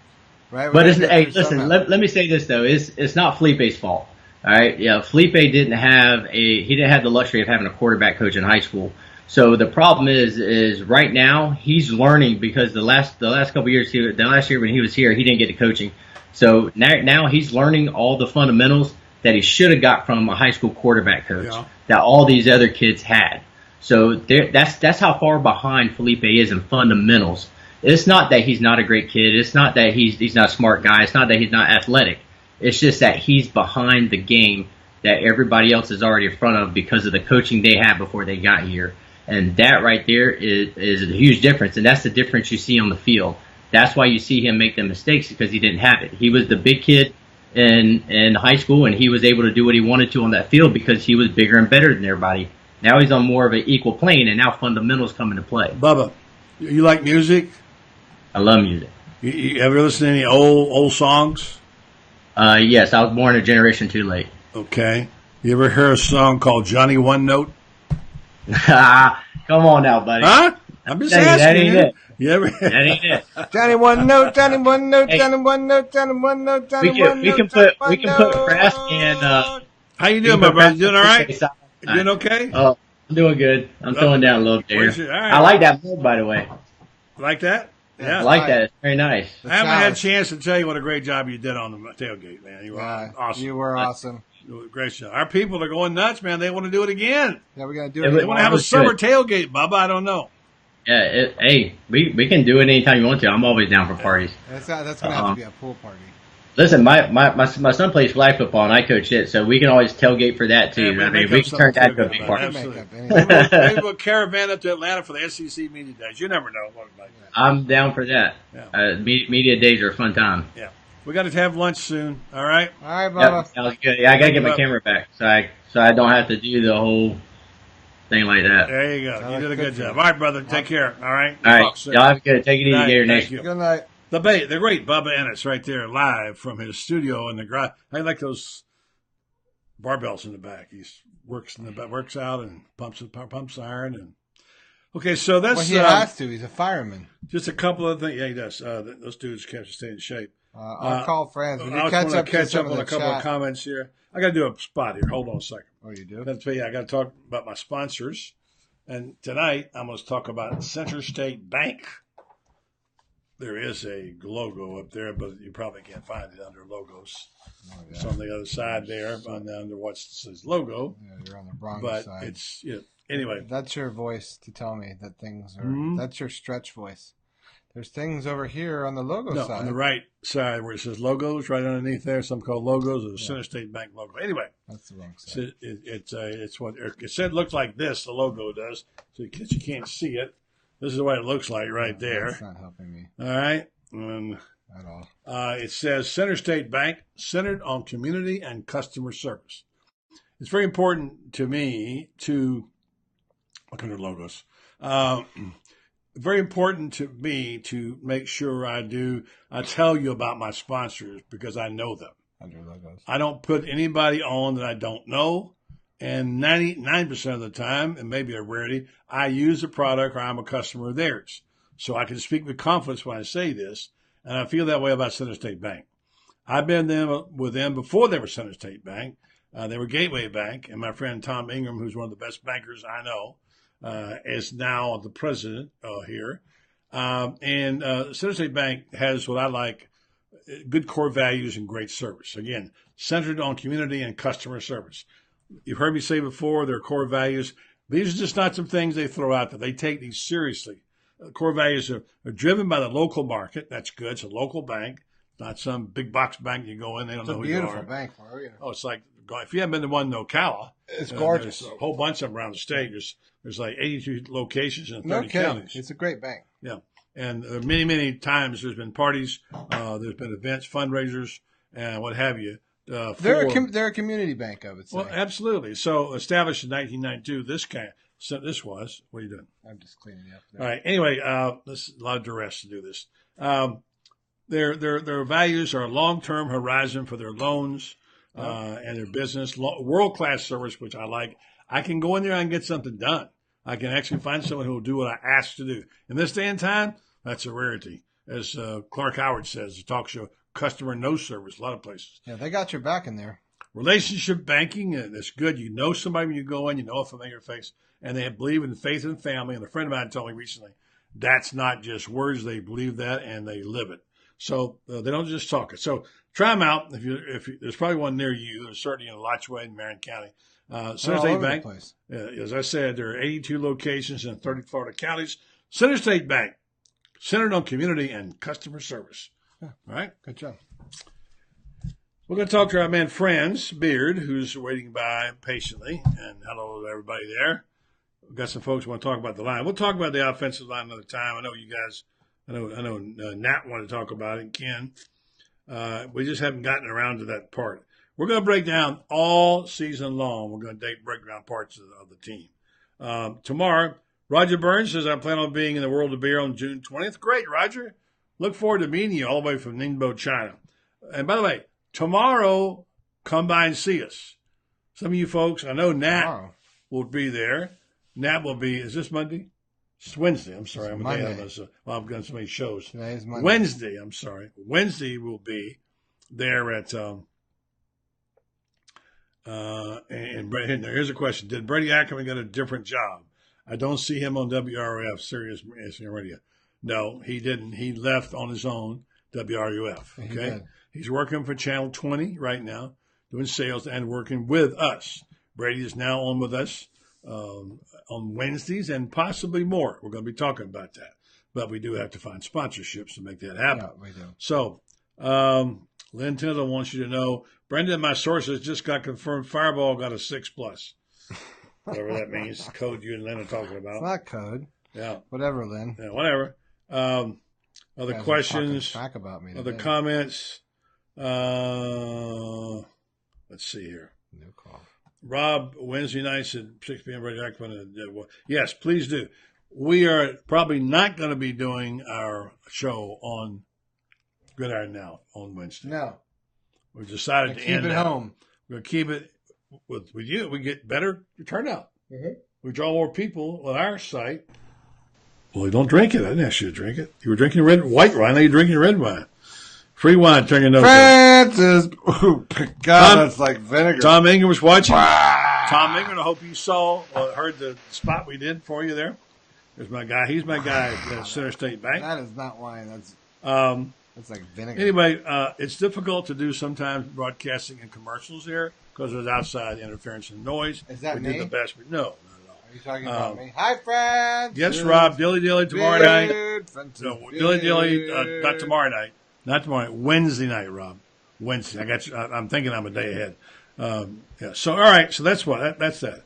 Right, but listen. Let me say this though: it's not Felipe's fault. All right, yeah, Felipe didn't have the luxury of having a quarterback coach in high school. So the problem is right now he's learning because the last couple of years, the last year when he was here, he didn't get the coaching. So now he's learning all the fundamentals that he should have got from a high school quarterback coach that all these other kids had. So that's how far behind Felipe is in fundamentals. It's not that he's not a great kid. It's not that he's not a smart guy. It's not that he's not athletic. It's just that he's behind the game that everybody else is already in front of because of the coaching they had before they got here. And that right there is a huge difference. And that's the difference you see on the field. That's why you see him make the mistakes because he didn't have it. He was the big kid in high school, and he was able to do what he wanted to on that field because he was bigger and better than everybody. Now he's on more of an equal plane, and now fundamentals come into play. Bubba, you like music? I love music. You ever listen to any old songs? Yes, I was born a generation too late. Okay. You ever hear a song called Johnny One Note? Come on now, buddy. Huh? I'm just asking. That ain't it. You ever? That ain't it. Johnny One Note, Johnny One Note, Johnny One Note, Johnny One Note, Johnny One Note. We can put Trask and. How you doing, my brother? You doing all right? You doing okay? Oh, I'm doing good. I'm throwing down a little bit here. Right. I like that move, by the way. Like that? Yeah. I like that. It's very nice. I haven't had a chance to tell you what a great job you did on the tailgate, man. You were awesome. You were awesome. Great show. Our people are going nuts, man. They want to do it again. Yeah, we're going to do it. They want to have a summer tailgate, Bubba. I don't know. Yeah, hey, we can do it anytime you want to. I'm always down for parties. That's going to have to be a pool party. Listen, my son plays flag football and I coach it, so we can always tailgate for that too. Yeah, I mean, we can turn that into a big party. Maybe we'll caravan up to Atlanta for the SEC media days. You never know. I'm down for that. Yeah. Media days are a fun time. Yeah. We got to have lunch soon. All right. All right, Bubba. Yep, sounds good. Yeah, I got to get my camera back so I don't have to do the whole thing like that. There you go. You did a good job. All right, brother. Take care. All right. All right. Y'all have a good. Take it easy, Gator Nation. Good night. The great Bubba Ennis right there live from his studio in the garage. I like those barbells in the back. He works out and pumps iron and. Okay, so that's. Well, he has to. He's a fireman. Just a couple of things. Yeah, he does. Those dudes have to stay in shape. I'll call friends. When you catch up on a couple of comments here. I got to do a spot here. Hold on a second. Oh, you do? I got to talk about my sponsors. And tonight, I'm going to talk about Center State Bank. there is a logo up there, but you probably can't find it under logos. Oh, yeah. It's on the other side there, under what says logo. Yeah, you're on the wrong but side. It's anyway. That's your voice to tell me that things are. Mm-hmm. That's your stretch voice. There's things over here on the logo No, side. on the right side where it says logos, right underneath there, some called logos, or the Center State Bank logo. Anyway, that's the wrong side. It's what it said. Looked like this. The logo does, so you can't see it. This is what it looks like right there. That's not helping me. All right. At all. It says Center State Bank, centered on community and customer service. It's very important to me to look under logos. Very important to me to make sure I tell you about my sponsors because I know them. Under logos. I don't put anybody on that I don't know. And 99% of the time, and maybe a rarity, I use a product or I'm a customer of theirs. So I can speak with confidence when I say this. And I feel that way about Center State Bank. I've been with them before they were Center State Bank. They were Gateway Bank. And my friend Tom Ingram, who's one of the best bankers I know, is now the president here. Center State Bank has what I like, good core values and great service. Again, centered on community and customer service. You've heard me say before, their core values. These are just not some things they throw out there. They take these seriously. Core values are driven by the local market. That's good. It's a local bank, not some big box bank you go in. They don't know who you are. It's a beautiful bank. Oh, it's like, if you haven't been to one in Ocala, it's gorgeous. There's a whole bunch of them around the state. There's like 82 locations in 30 counties. It's a great bank. Yeah. And many, many times there's been parties, there's been events, fundraisers, and what have you. They're a community bank, I would say. Well, absolutely. So established in 1992, this was. What are you doing? I'm just cleaning it up there. All right. Anyway, this is a lot of duress to do this. Their values are long-term horizon for their loans and their business. World-class service, which I like. I can go in there and get something done. I can actually find someone who will do what I ask to do. In this day and time, that's a rarity. As Clark Howard says, the talk show, customer no service, a lot of places. Yeah, they got your back in there. Relationship banking, that's good. You know somebody when you go in, you know a familiar face, and they believe in faith and family. And a friend of mine told me recently, that's not just words. They believe that and they live it. So they don't just talk it. So try them out. If there's probably one near you. There's certainly in Lotchway in Marion County. Center State Bank, as I said, there are 82 locations in 30 Florida counties. Center State Bank, centered on community and customer service. Yeah. All right? Good job. We're going to talk to our man Franz Beard, who's waiting by patiently. And hello to everybody there. We've got some folks who want to talk about the line. We'll talk about the offensive line another time. I know you guys, I know Nat wanted to talk about it, and Ken. We just haven't gotten around to that part. We're going to break down all season long. We're going to break down parts of the team. Tomorrow, Roger Burns says, I plan on being in the World of Beer on June 20th. Great, Roger. Look forward to meeting you all the way from Ningbo, China. And by the way, tomorrow, come by and see us. Some of you folks, I know Nat will be there. Nat will be, is this Monday? It's Wednesday. I'm sorry. I'm I've got so many shows. Today is Monday. Wednesday, I'm sorry. Wednesday will be there at, and here's a question. Did Brady Ackerman get a different job? I don't see him on WRF, Sirius Radio. No, he didn't. He left on his own, WRUF. Okay? He's working for Channel 20 right now, doing sales and working with us. Brady is now on with us on Wednesdays and possibly more. We're going to be talking about that. But we do have to find sponsorships to make that happen. Yeah, we do. So, Lynn Tindall wants you to know, Brendan, my sources just got confirmed Fireball got a 6+. Whatever that means. Code you and Lynn are talking about. It's not code. Yeah. Whatever, Lynn. Yeah, whatever. Other questions? About me other comments? Let's see here. No call. Rob, Wednesday nights at 6 p.m. Radio Ackerman. Yes, please do. We are probably not going to be doing our show on Gridiron Now on Wednesday. No. We've decided to end it home. We're going to keep it with you. We get better turnout. Mm-hmm. We draw more people on our site. Well, you don't drink it. I didn't ask you to drink it. You were drinking white wine. Now you're drinking red wine. Free wine. Turn your nose Francis. Oh, God, that's like vinegar. Tom Ingram was watching. Tom Ingram, I hope you heard the spot we did for you there. There's my guy. He's my guy at Center State Bank. That is not wine. It's like vinegar. Anyway, it's difficult to do sometimes broadcasting and commercials here because there's outside interference and noise. Is that we me? did the best. No, not at all. Are you talking about me? Hi, friends. Yes, Rob. Dilly tomorrow night. No, Dilly, not tomorrow night. Not tomorrow night. Wednesday night, Rob. Wednesday. I got you. I'm thinking I'm a day ahead. Yeah. So all right. So that's what. That's that.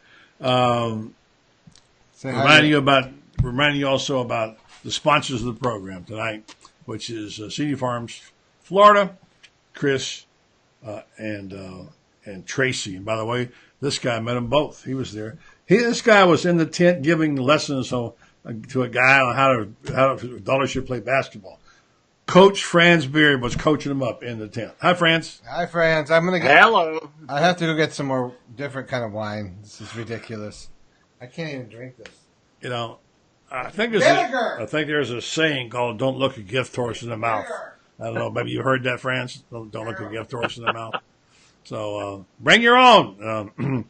Reminding you also about the sponsors of the program tonight, which is CD Farms, Florida, Chris, and Tracy. And by the way, this guy, I met them both. He was there. This guy was in the tent giving lessons to a guy on how dollars should play basketball. Coach Franz Beard was coaching him up in the tent. Hi, Franz. Hi, Franz. Hello. I have to go get some more different kind of wine. This is ridiculous. I can't even drink this. You know, I think there's a saying called "Don't look a gift horse in the mouth." I don't know. Maybe you heard that, Franz. Don't look a gift horse in the mouth. So bring your own.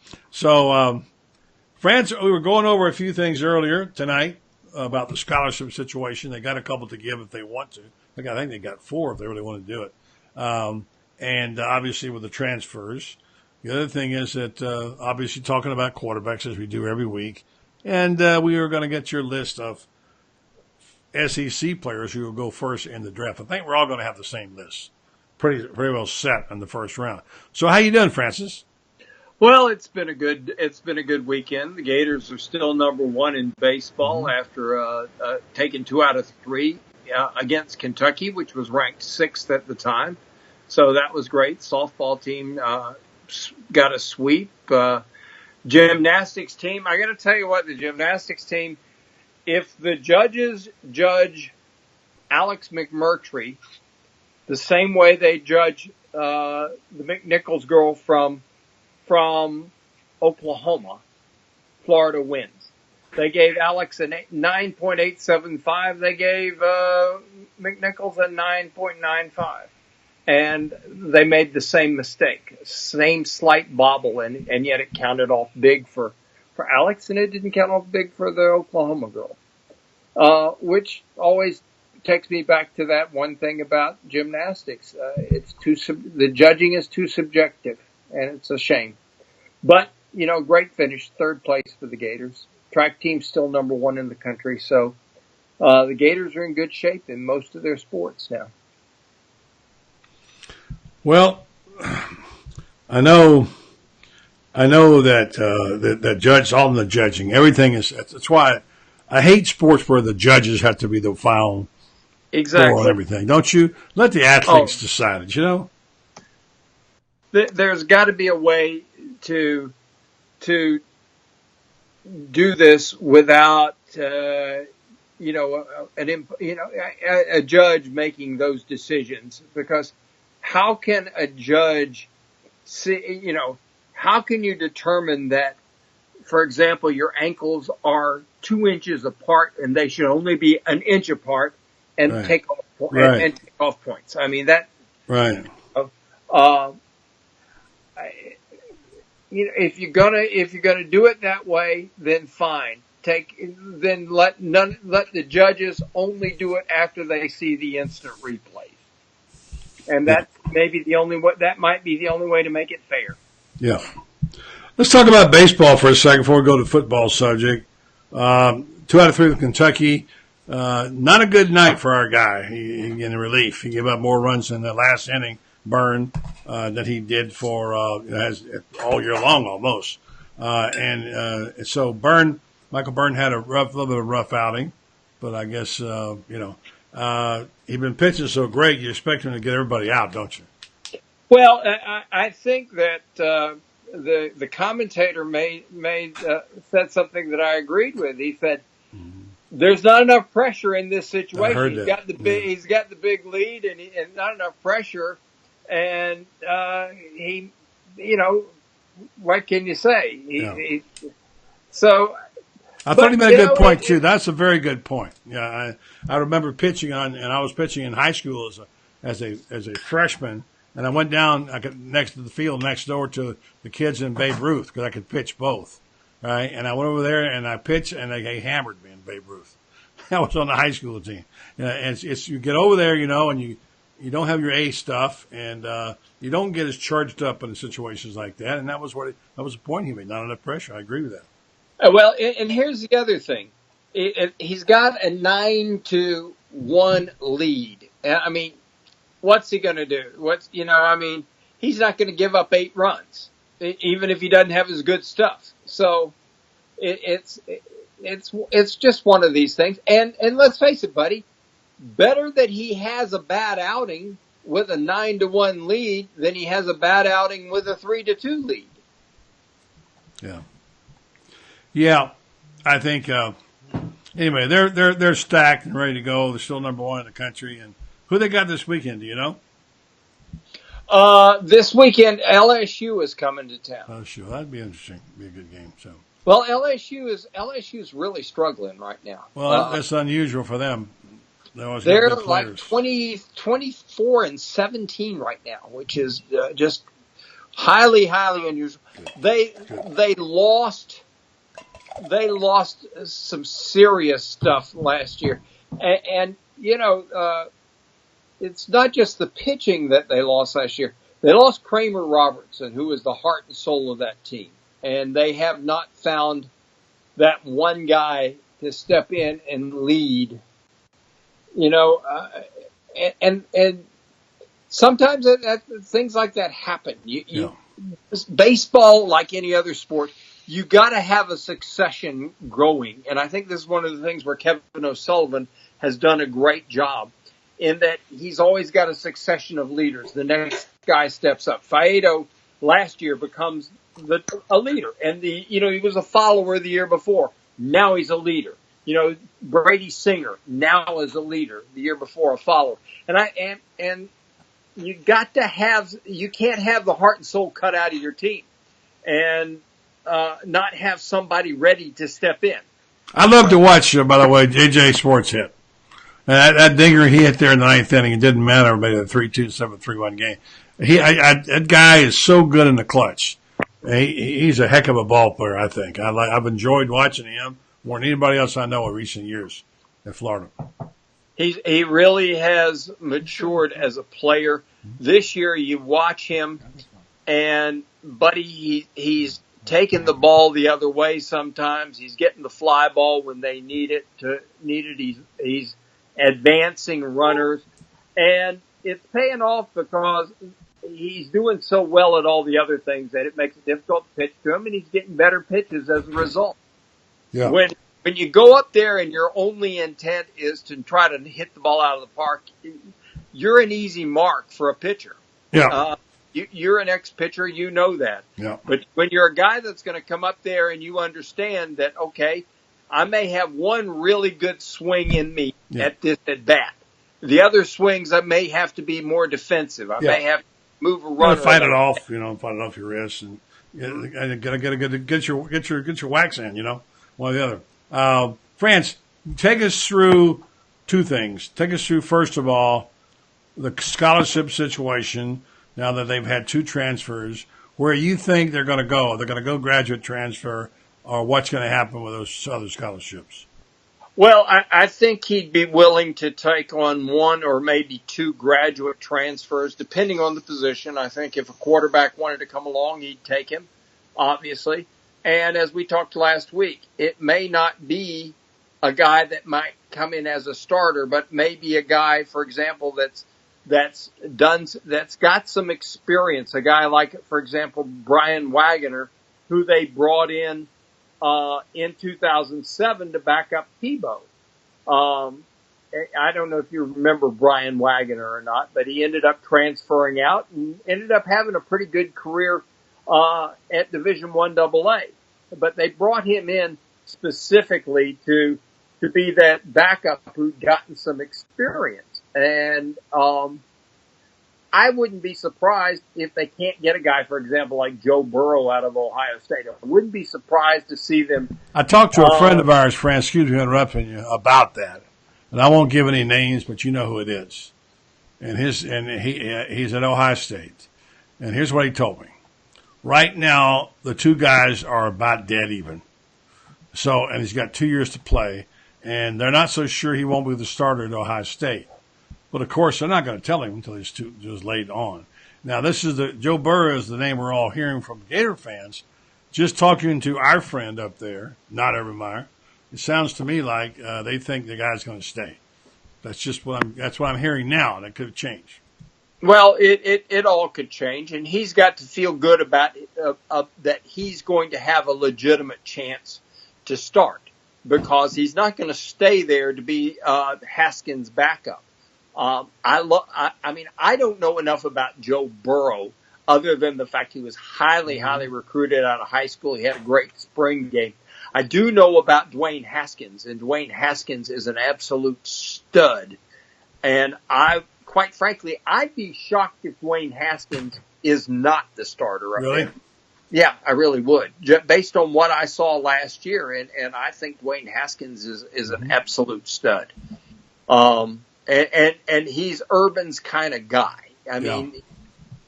Franz, we were going over a few things earlier tonight about the scholarship situation. They got a couple to give if they want to. I think they got 4 if they really want to do it. And obviously with the transfers. The other thing is that obviously talking about quarterbacks as we do every week. And we are going to get your list of SEC players who will go first in the draft. I think we're all going to have the same list. Pretty well set in the first round. So how you doing, Francis? Well, it's been a good weekend. The Gators are still number 1 in baseball after taking 2 out of 3 against Kentucky, which was ranked 6th at the time. So that was great. Softball team got a sweep. Gymnastics team, I got to tell you what, the gymnastics team, if the judges judge Alex McMurtry the same way they judge the McNichols girl from Oklahoma, Florida wins. They gave Alex a 9.875. They gave McNichols a 9.95. And they made the same mistake, same slight bobble, and yet it counted off big for Alex, and it didn't count off big for the Oklahoma girl, which always takes me back to that one thing about gymnastics. The judging is too subjective, and it's a shame. But, great finish, 3rd place for the Gators. Track team's still number 1 in the country, so the Gators are in good shape in most of their sports now. Well, I know that that judge, all the judging, everything is. That's why I hate sports where the judges have to be the final exactly and everything. Don't you? Let the athletes decide it. There's got to be a way to do this without a judge making those decisions, because how can a judge see, how can you determine that, for example, your ankles are 2 inches apart and they should only be an inch apart and take off points? I mean, that. Right. If you're gonna do it that way, then fine. Let the judges only do it after they see the instant replays. And that's maybe the only way. That might be the only way to make it fair. Yeah. Let's talk about baseball for a second before we go to the football subject. 2 out of 3 with Kentucky. Not a good night for our guy. He getting relief. He gave up more runs in the last inning, Byrne, that he did for all year long almost. So Michael Byrne had a little bit of a rough outing, but I guess he's been pitching so great, you expect him to get everybody out, don't you? Well, I think that the commentator said something that I agreed with. He said, "There's not enough pressure in this situation. He's got the big lead, and not enough pressure, and what can you say?" So. I thought he made a good point too. That's a very good point. Yeah, I remember pitching and I was pitching in high school as a freshman, and I went down next to the field next door to the kids in Babe Ruth because I could pitch both, right? And I went over there and I pitched, and they hammered me in Babe Ruth. I was on the high school team. And it's you get over there, and you don't have your A stuff, and you don't get as charged up in situations like that. And that was the point he made. Not under pressure. I agree with that. Well, and here's the other thing. He's got a 9-1 lead. I mean, what's he going to do? He's not going to give up 8 runs, even if he doesn't have his good stuff. So it's just one of these things. And let's face it, buddy, better that he has a bad outing with a 9-1 lead than he has a bad outing with a 3-2 lead. Yeah. I think. Anyway, they're stacked and ready to go. They're still number 1 in the country. And who they got this weekend? Do you know? This weekend, LSU is coming to town. LSU, that'd be interesting. Be a good game. So. Well, LSU's really struggling right now. Well, that's unusual for them. They're like 24-17 right now, which is just highly, highly unusual. They lost some serious stuff last year, and it's not just the pitching that they lost last year. They lost Kramer Robertson, who was the heart and soul of that team, and they have not found that one guy to step in and lead. And sometimes things like that happen. Baseball, like any other sport, you got to have a succession growing. And I think this is one of the things where Kevin O'Sullivan has done a great job in that he's always got a succession of leaders. The next guy steps up. Faedo last year becomes a leader, and he was a follower the year before. Now he's a leader. Brady Singer now is a leader. The year before, a follower. And you got to have, you can't have the heart and soul cut out of your team and not have somebody ready to step in. I love to watch, by the way, JJ Sports hit. That dinger he hit there in the 9th inning, it didn't matter, maybe the 3-2, 7-3-1 game. That guy is so good in the clutch. He's a heck of a ball player, I think. I've enjoyed watching him more than anybody else I know in recent years in Florida. He really has matured as a player. This year, you watch him, and buddy, he's taking the ball the other way sometimes. He's getting the fly ball when they need it. He's advancing runners, and it's paying off because he's doing so well at all the other things that it makes it difficult to pitch to him, and he's getting better pitches as a result. Yeah. When you go up there and your only intent is to try to hit the ball out of the park, you're an easy mark for a pitcher. Yeah. You're an ex-pitcher, you know that. Yeah. But when you're a guy that's going to come up there and you understand that, okay, I may have one really good swing in me at this at bat. The other swings I may have to be more defensive. I may have to move a runner. Fight it off, fight it off your wrist, and get your wax in, one or the other. France, take us through two things. Take us through, first of all, the scholarship situation. Now that they've had 2 transfers, where you think they're going to go? They're going to go graduate transfer, or what's going to happen with those other scholarships? Well, I think he'd be willing to take on 1 or maybe 2 graduate transfers, depending on the position. I think if a quarterback wanted to come along, he'd take him, obviously. And as we talked last week, it may not be a guy that might come in as a starter, but maybe a guy, for example, that's got some experience. A guy like, for example, Brian Wagner, who they brought in 2007 to back up Tebow. I don't know if you remember Brian Wagner or not, but he ended up transferring out and ended up having a pretty good career at Division I AA. But they brought him in specifically to be that backup who'd gotten some experience. And I wouldn't be surprised if they can't get a guy, for example, like Joe Burrow out of Ohio State. I wouldn't be surprised to see them. I talked to a friend of ours, Frank, excuse me, interrupting you, about that. And I won't give any names, but you know who it is. And he's at Ohio State. And here's what he told me. Right now, the 2 guys are about dead even. So, and he's got 2 years to play. and they're not so sure he won't be the starter at Ohio State. But of course, they're not going to tell him until he's just laid on. Now, this is Joe Burrow is the name we're all hearing from Gator fans. Just talking to our friend up there, not Urban Meyer, it sounds to me like they think the guy's going to stay. That's what I'm hearing now. That could change. Well, it all could change, and he's got to feel good about that he's going to have a legitimate chance to start, because he's not going to stay there to be Haskins' backup. I don't know enough about Joe Burrow other than the fact he was highly recruited out of high school. He had a great spring game. I do know about Dwayne Haskins, and Dwayne Haskins is an absolute stud. And quite frankly, I'd be shocked if Dwayne Haskins is not the starter right Really? there. Yeah, I really would, based on what I saw last year. And I think Dwayne Haskins is an absolute stud. And he's Urban's kind of guy. I mean,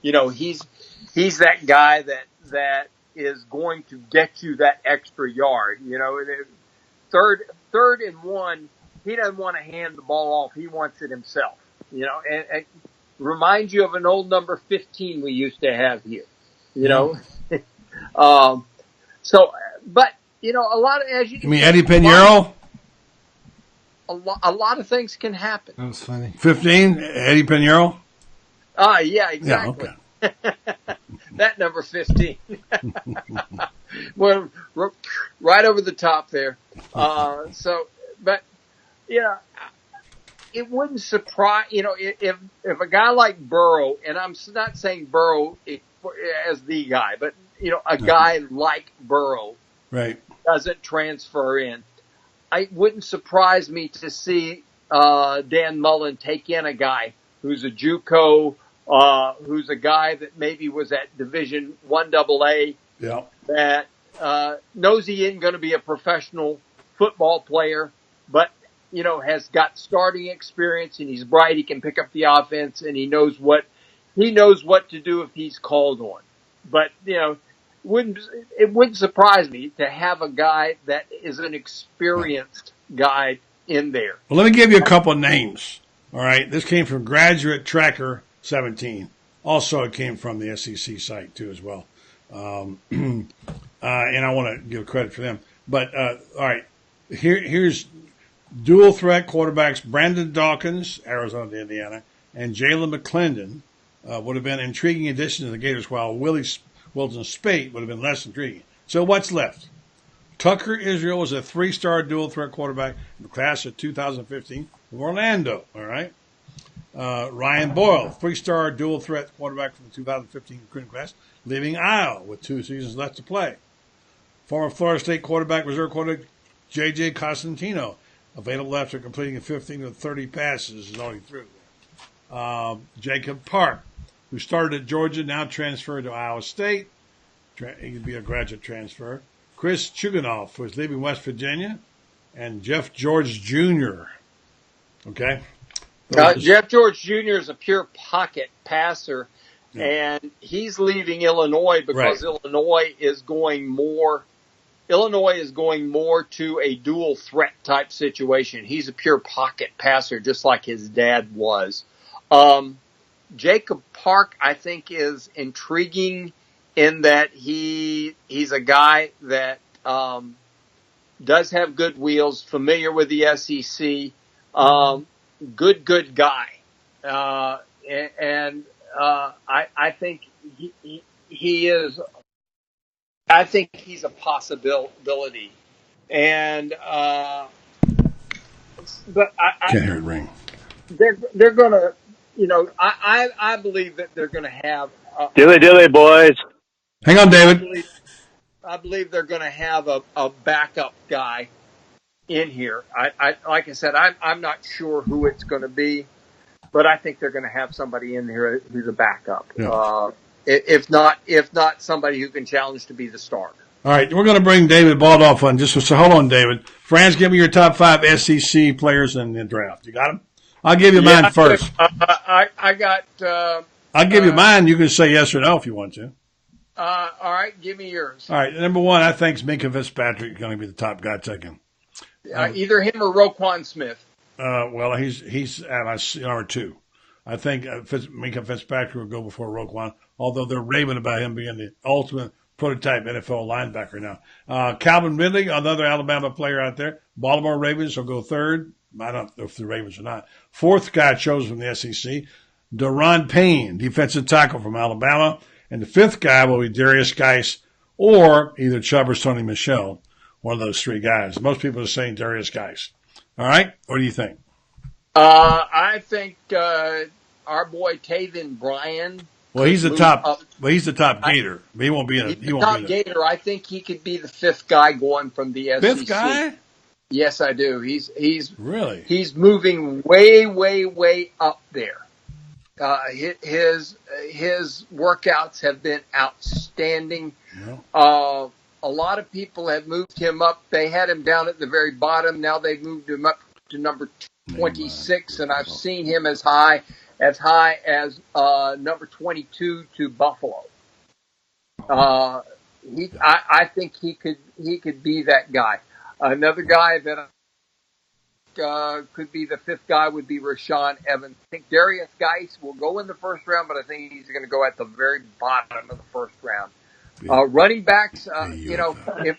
he's that guy that is going to get you that extra yard. Third and 1, he doesn't want to hand the ball off. He wants it himself. And reminds you of an old number 15 we used to have here. But a lot of, as you mean Eddie Pinheiro? A lot of things can happen. That was funny. 15, Eddie Pinheiro? Yeah, exactly. Yeah, okay. That number 15. Well, right over the top there. It wouldn't surprise, if a guy like Burrow, and I'm not saying Burrow as the guy, but, a guy like Burrow right, doesn't transfer in. It wouldn't surprise me to see Dan Mullen take in a guy who's a JUCO, who's a guy that maybe was at Division I AA, that knows he isn't going to be a professional football player, but has got starting experience, and he's bright. He can pick up the offense, and he knows what to do if he's called on. But it wouldn't surprise me to have a guy that is an experienced guy in there. Well, let me give you a couple of names. All right, this came from Graduate Tracker 17. Also, it came from the SEC site too, as well. And I want to give credit for them. But all right, here's dual threat quarterbacks Brandon Dawkins, Arizona to Indiana, and Jalen McClendon would have been intriguing additions to the Gators, while Wilton Spate would have been less intriguing. So what's left? Tucker Israel was a 3-star dual threat quarterback in the class of 2015 from Orlando. All right. Ryan Boyle, 3-star dual threat quarterback from the 2015 recruiting class, leaving Iowa with 2 seasons left to play. Former Florida State reserve quarterback J.J. Costantino, available after completing 15 of 30 passes, is already through. Jacob Park, who started at Georgia, now transferred to Iowa State. He could be a graduate transfer. Chris Chuganoff, who is leaving West Virginia, and Jeff George Jr. Okay? Jeff George Jr. is a pure pocket passer, and he's leaving Illinois because Illinois is going more to a dual threat type situation. He's a pure pocket passer, just like his dad was. Jacob Park, I think, is intriguing in that he's a guy that does have good wheels, familiar with the SEC, good guy, and I think he is. I think he's a possibility, and but I can't hear it ring. They're gonna, I believe that they're gonna have Dilly, boys. Hang on, David. I believe they're going to have a backup guy in here. I like I said, I'm not sure who it's going to be, but I think they're going to have somebody in here who's a backup. Yeah. If not somebody who can challenge to be the starter. All right, we're going to bring David Baldoff on. So hold on, David. Franz, give me your top 5 SEC players in the draft. You got them? I'll give you mine first. I got. I'll give you mine. You can say yes or no if you want to. All right, give me yours. All right, number 1, I think Minkah Fitzpatrick is going to be the top guy taken. Either him or Roquan Smith. Well, he's at my number 2. I think Minka Fitzpatrick will go before Roquan, although they're raving about him being the ultimate prototype NFL linebacker now. Calvin Ridley, another Alabama player out there. Baltimore Ravens will go 3rd. I don't know if the Ravens or not. 4th guy chosen from the SEC, Daron Payne, defensive tackle from Alabama. And the 5th guy will be Darius Geis or either Chubb or Sony Michel, one of those 3 guys. Most people are saying Darius Geis. All right? What do you think? I think our boy Taven Bryan. Well, he's the top. He's the top Gator. He won't be in. He's the top Gator. I think he could be the 5th guy going from the SEC. 5th guy? Yes, I do. He's really. He's moving way up there. His workouts have been outstanding. Yeah. A lot of people have moved him up. They had him down at the very bottom. Now they've moved him up to number 26, and I've seen him as high as number 22 to Buffalo. I think he could be that guy. Another guy that could be the 5th guy would be Rashaan Evans. I think Darius Geis will go in the 1st round, but I think he's going to go at the very bottom of the 1st round. Running backs, if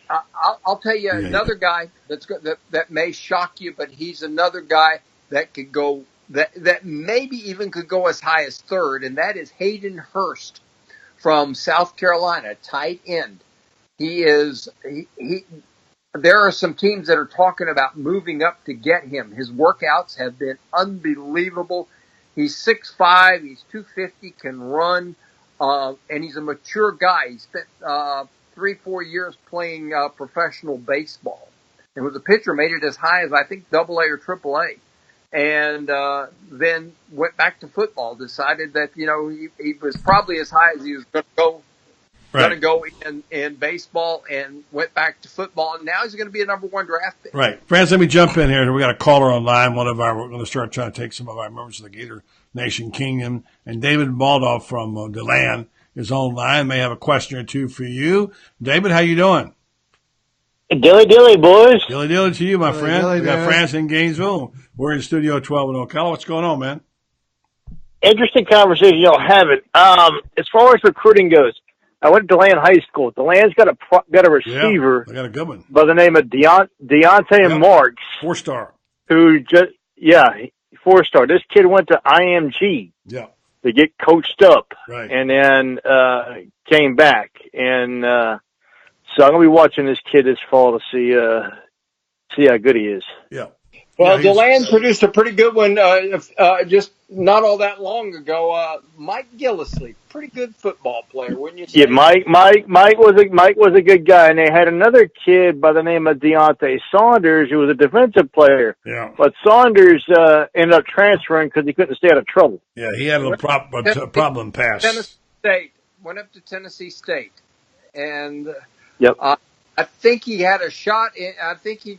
I'll tell you another guy that may shock you, but he's another guy that could go that maybe even could go as high as 3rd, and that is Hayden Hurst from South Carolina, tight end. There are some teams that are talking about moving up to get him. His workouts have been unbelievable. He's 6'5", he's 250, can run. And he's a mature guy. He spent 3-4 years playing professional baseball, and was a pitcher. Made it as high as I think AA or AAA, and then went back to football. Decided that he was probably as high as he was going to go in baseball, and went back to football. And now he's going to be a number 1 draft pick. Right, friends. Let me jump in here. We got a caller online. We're going to start trying to take some of our members of the Gator Nation Kingdom, and David Baldoff from DeLand is online. May have a question or two for you. David, how you doing? Dilly, boys. Dilly to you, my friend. We got France in Gainesville. We're in Studio 12 in Ocala. What's going on, man? Interesting conversation y'all having. As far as recruiting goes, I went to DeLand High School. DeLand's got a receiver. Yeah, I got a good one by the name of Deontay Marks, 4-star. Who 4-star. This kid went to IMG to get coached up, right, and then came back. And so I'm going to be watching this kid this fall to see how good he is. Yeah. Well, DeLand produced a pretty good one just not all that long ago. Mike Gillisley, pretty good football player, wouldn't you say? Yeah, Mike was a good guy, and they had another kid by the name of Deontay Saunders, who was a defensive player. Yeah. But Saunders ended up transferring because he couldn't stay out of trouble. Yeah, he had a little problem pass. Tennessee State went up to Tennessee State, and yep. I think he had a shot. I think he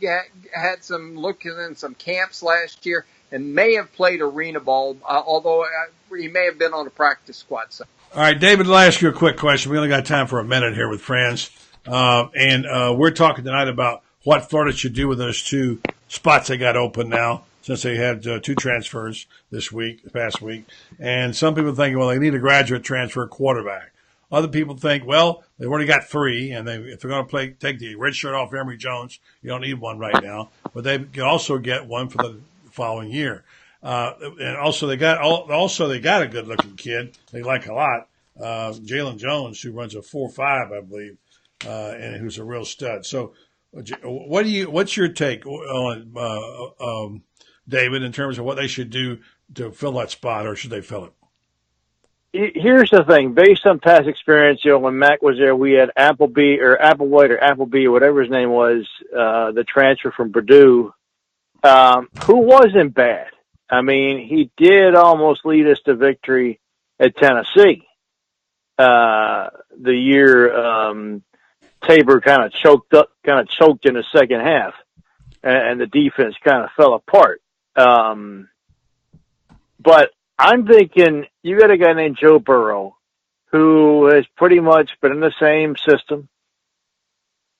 had some look in some camps last year and may have played arena ball, although he may have been on a practice squad. So. All right, David, I'll ask you a quick question. We only got time for a minute here with friends. And we're talking tonight about what Florida should do with those 2 spots they got open now, since they had 2 transfers this past week. And some people think, well, they need a graduate transfer quarterback. Other people think, well, they've already got 3, and if they're going to take the red shirt off Emory Jones, you don't need one right now. But they can also get one for the following year. And also they got a good looking kid they like a lot, Jalen Jones, who runs a 4.5, I believe, and who's a real stud. So, what's your take on David in terms of what they should do to fill that spot, or should they fill it? Here's the thing. Based on past experience, when Mac was there, we had Appleby or whatever his name was, the transfer from Purdue, who wasn't bad. I mean, he did almost lead us to victory at Tennessee. The year Tabor kind of choked in the second half, and the defense kind of fell apart. But I'm thinking you got a guy named Joe Burrow who has pretty much been in the same system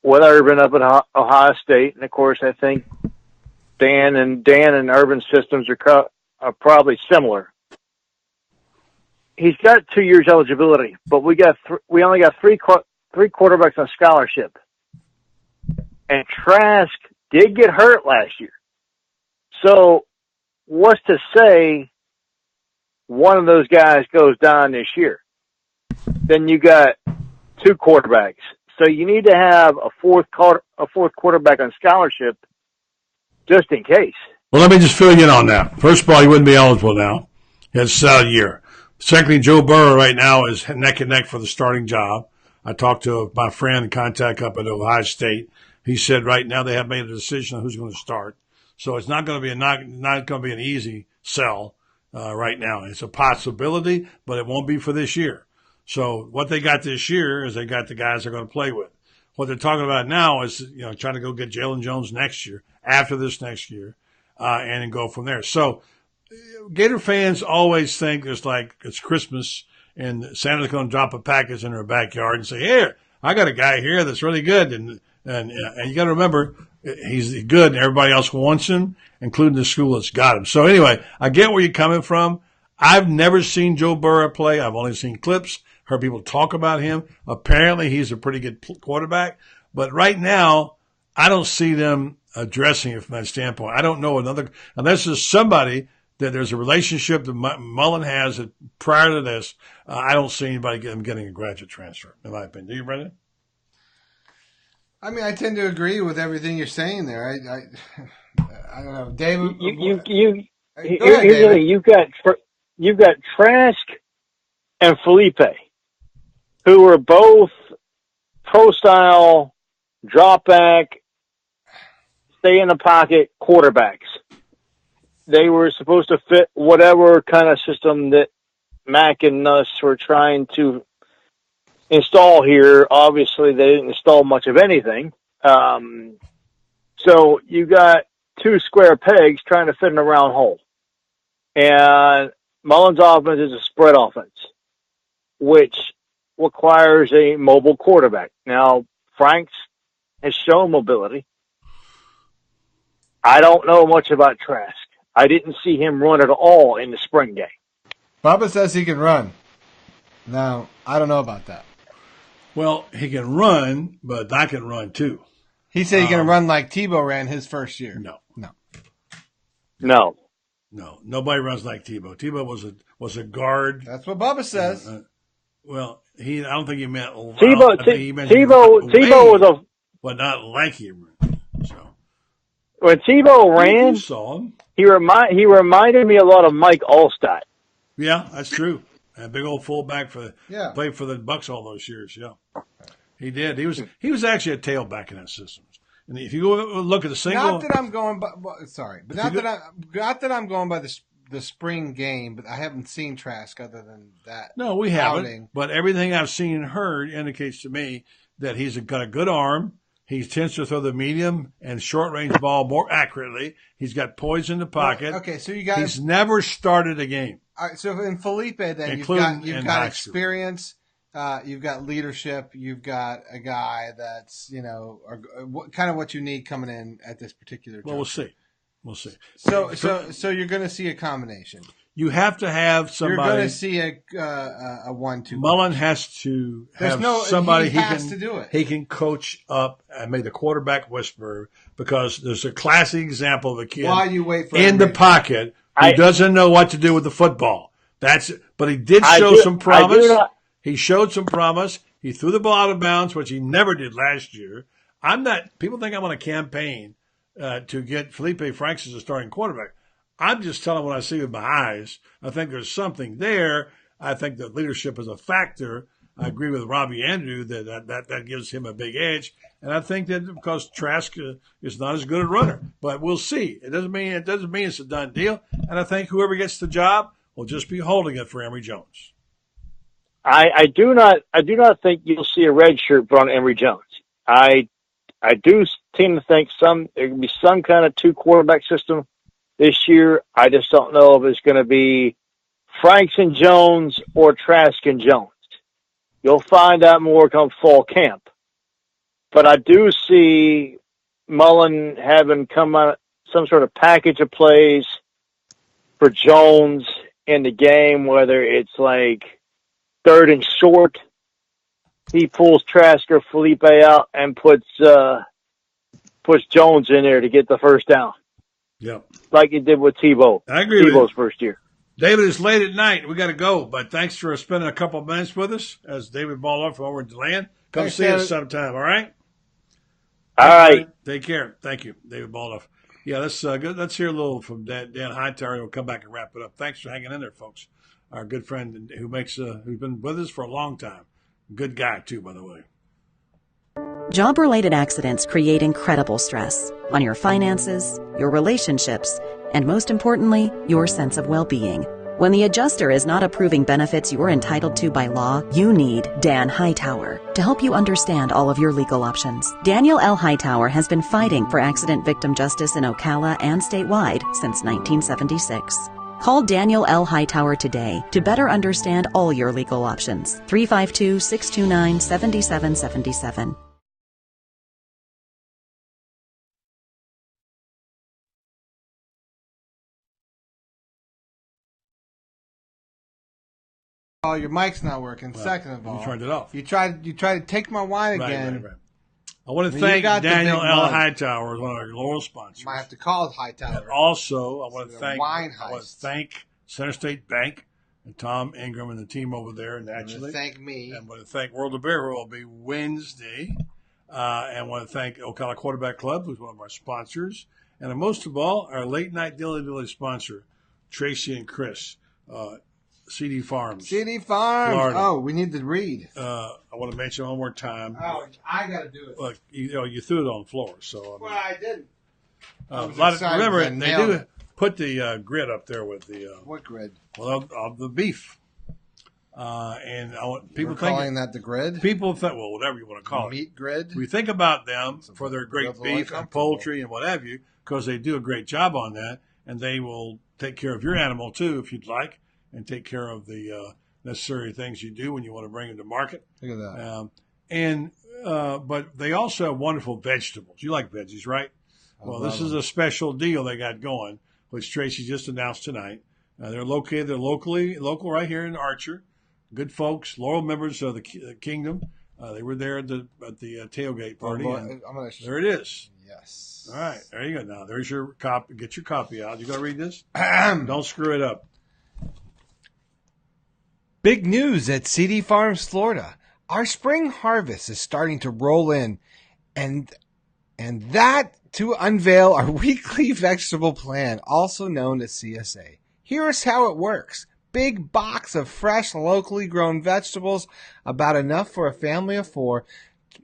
with Urban up at Ohio State. And, of course, I think Dan and Urban's systems are probably similar. He's got 2 years eligibility, but we only got three quarterbacks on scholarship. And Trask did get hurt last year. So what's to say one of those guys goes down this year? Then you got 2 quarterbacks. So you need to have a fourth quarterback on scholarship just in case. Well, let me just fill you in on that. First of all, he wouldn't be eligible now. He has a solid year. Secondly, Joe Burrow right now is neck and neck for the starting job. I talked to my friend and contact up at Ohio State. He said right now they have made a decision on who's going to start. So it's not going to be not going to be an easy sell right now. It's a possibility, but it won't be for this year. So what they got this year is they got the guys they're going to play with. What they're talking about now is trying to go get Jalen Jones next year, after this next year, and then go from there. So Gator fans always think it's Christmas and Santa's going to drop a package in their backyard and say, "Here, I got a guy here that's really good," and you got to remember he's good and everybody else wants him, including the school that's got him. So anyway, I get where you're coming from. I've never seen Joe Burrow play. I've only seen clips, heard people talk about him. Apparently, he's a pretty good quarterback, but right now, I don't see them addressing it from that standpoint. I don't know unless there's somebody that there's a relationship that Mullen has that prior to this. I don't see anybody getting a graduate transfer, in my opinion. Do you, Brendan? I mean, I tend to agree with everything you're saying there. I don't know, David. You've got Trask and Felipe, who are both pro-style, drop back, stay in the pocket quarterbacks. They were supposed to fit whatever kind of system that Mac and Nuss were trying to install here. Obviously, they didn't install much of anything. So you got 2 square pegs trying to fit in a round hole. And Mullen's offense is a spread offense, which requires a mobile quarterback. Now, Franks has shown mobility. I don't know much about Trask. I didn't see him run at all in the spring game. Bubba says he can run. Now, I don't know about that. Well, he can run, but I can run too. He said he can run like Tebow ran his first year. No. Nobody runs like Tebow. Tebow was a guard. That's what Bubba says. Well, I don't think he meant Tebow was a, but not like he ran. So when Tebow ran, you saw him. He reminded me a lot of Mike Allstott. Yeah, that's true. A big old fullback played for the Bucks all those years. Yeah, he did. He was actually a tailback in that system. And if you go look at the single, not that I'm going by. Not that I'm going by the spring game, but I haven't seen Trask other than that. No, we haven't. But everything I've seen and heard indicates to me that he's got a good arm. He tends to throw the medium and short range ball more accurately. He's got poise in the pocket. Okay, so he's never started a game. All right, so in Felipe, then you've got experience, you've got leadership, you've got a guy that's kind of what you need coming in at this particular time. Well, we'll see. So you're going to see a combination. You have to have somebody. You're going to see a 1-2. Mullen has to have somebody he has to do it. He can coach up and make the quarterback whisperer, because there's a classic example of a kid while you wait for in the pocket who doesn't know what to do with the football. But he did show some promise. He showed some promise. He threw the ball out of bounds, which he never did last year. People think I'm on a campaign to get Felipe Franks as a starting quarterback. I'm just telling what I see with my eyes. I think there's something there. I think that leadership is a factor. I agree with Robbie Andrew that gives him a big edge. And I think that because Trask is not as good a runner, but we'll see. It doesn't mean it's a done deal. And I think whoever gets the job will just be holding it for Emory Jones. I do not think you'll see a red shirt put on Emory Jones. I do tend to think there can be some kind of 2 quarterback system this year. I just don't know if it's going to be Franks and Jones or Trask and Jones. You'll find out more come fall camp. But I do see Mullen having come out some sort of package of plays for Jones in the game, whether it's like 3rd and short, he pulls Trask or Felipe out and puts Jones in there to get the first down. Yep. Like he did with Tebow. I agree with Tebow's you. first year. David, it's late at night. We got to go, but thanks for spending a couple of minutes with us as David Baldoff from over in DeLand. Come Thanks, see David. us sometime, all right? All right. Take care. Thank you, David Baldoff. Yeah, let's hear a little from Dan Hightower, and we'll come back and wrap it up. Thanks for hanging in there, folks. Our good friend who's been with us for a long time. Good guy, too, by the way. Job-related accidents create incredible stress on your finances, your relationships, and most importantly, your sense of well-being. When the adjuster is not approving benefits you're entitled to by law, you need Dan Hightower to help you understand all of your legal options. Daniel L. Hightower has been fighting for accident victim justice in Ocala and statewide since 1976. Call Daniel L. Hightower today to better understand all your legal options. 352-629-7777. Oh, your mic's not working. Well, Second of all, you turned it off. You tried to take my wine again. Right. I want to When thank you got the Daniel big L. mug. Hightower, one of our loyal sponsors. Might have to call it Hightower. And also, I want to Instead of wine thank Center State Bank and Tom Ingram and the team over there. Naturally, thank me. And I want to thank World of Bear, who will be Wednesday. And I want to thank Ocala Quarterback Club, who's one of our sponsors. And most of all, our late night Dilly sponsor, Tracy and Chris, CD Farms. CD Farms. Florida. Oh, we need to read. I want to mention one more time. Oh, I got to do it. Look, you threw it on the floor, so Well, I didn't. remember, they do put the grid up there with the what grid? Well, of the beef. And I want people calling that the grid. People think, well, whatever you want to call it, meat grid. We think about them for their great beef and poultry and what have you, because they do a great job on that, and they will take care of your animal too, if you'd like, and take care of the necessary things you do when you want to bring them to market. Look at that. But they also have wonderful vegetables. You like veggies, right? Well, this is a special deal they got going, which Tracy just announced tonight. They're local right here in Archer. Good folks, loyal members of the Kingdom. They were there at the tailgate party. There it is. Yes. All right, there you go. Now, there's your copy. Get your copy out. You going to read this? Don't screw it up. Big news at CD Farms, Florida. Our spring harvest is starting to roll in, and that to unveil our weekly vegetable plan, also known as CSA. Here's how it works. Big box of fresh, locally grown vegetables, about enough for a family of 4,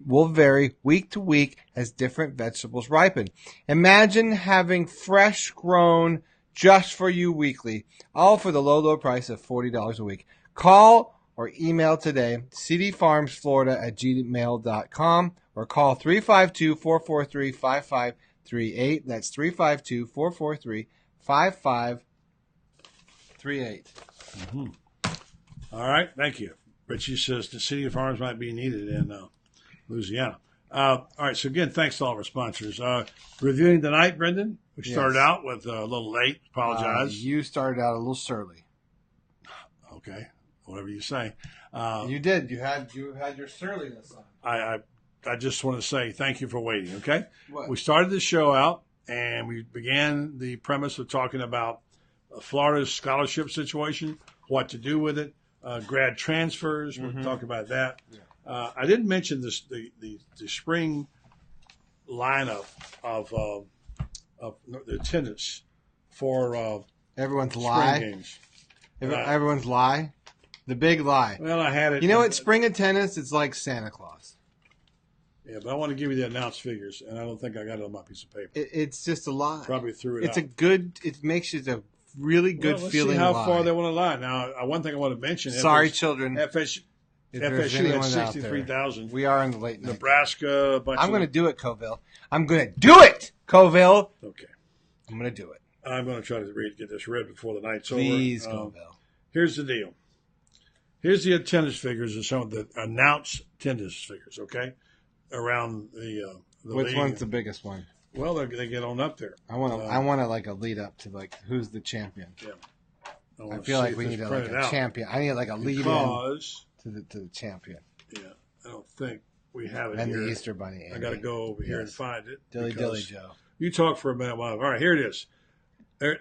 will vary week to week as different vegetables ripen. Imagine having fresh grown just for you weekly, all for the low price of $40 a week. Call or email today, cdfarmsflorida@gmail.com, or call 352-443-5538. That's 352-443-5538. Mm-hmm. All right, thank you. Richie says the City of Farms might be needed in Louisiana. All right, so again, thanks to all of our sponsors. Reviewing tonight, Brendan, we started out with a little late. Apologize. You started out a little surly. Okay, whatever you say. You did. You had your surliness on. I just want to say thank you for waiting, okay? What? We started the show out, and we began the premise of talking about Florida's scholarship situation, what to do with it, grad transfers. We'll talk about that. Yeah. I didn't mention this the spring lineup of the attendance for everyone's spring lie games. Everyone's lie. The big lie. Well, I had it. You know what? Spring attendance, it's like Santa Claus. Yeah, but I want to give you the announced figures, and I don't think I got it on my piece of paper. It's just a lie. Probably threw it out. It makes you a really good feeling. See how lie. far they want to lie. Now, one thing I want to mention. Sorry, children. FSU had 63,000. We are in the late night. Nebraska. I'm going to do it, Coville. I'm going to do it, Coville. Okay. I'm going to do it. I'm going to try to get this read before the night's over. Please, Coville. Here's the deal. Here's the attendance figures of some of the announced attendance figures, okay? Around the Which league. one's the biggest one? Well, they get on up there. I want to like a lead up to like who's the champion. Yeah. I feel like we need like a champion. I need like a lead in to the champion. Yeah, I don't think we have it and here. the Easter Bunny. I got to go over here and find it. Dilly, Joe. You talk for a minute. All right, here it is.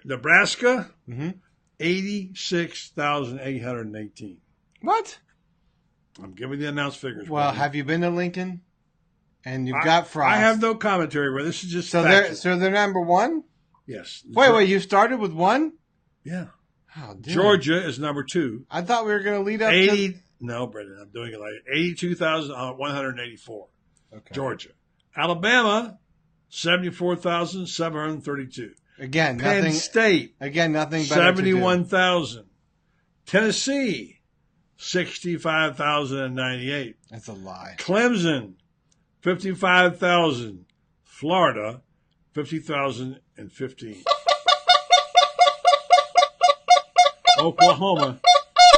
Nebraska, Mm-hmm. 86,818. What? I'm giving the announced figures. Well, buddy. have you been to Lincoln? And you've got Frost. I have no commentary, but this is just so they're number one. Yes. Wait, you started with one? Yeah. Oh, Georgia is number 2. I thought we were going to lead up 80. No, Brendan, I'm doing it like 82,184. Okay. Georgia. Alabama, 74,732. Again, Penn nothing. State. Again, nothing better 71,000. Tennessee, 65,098. That's a lie. Clemson, 55,000. Florida, 50,015. Oklahoma,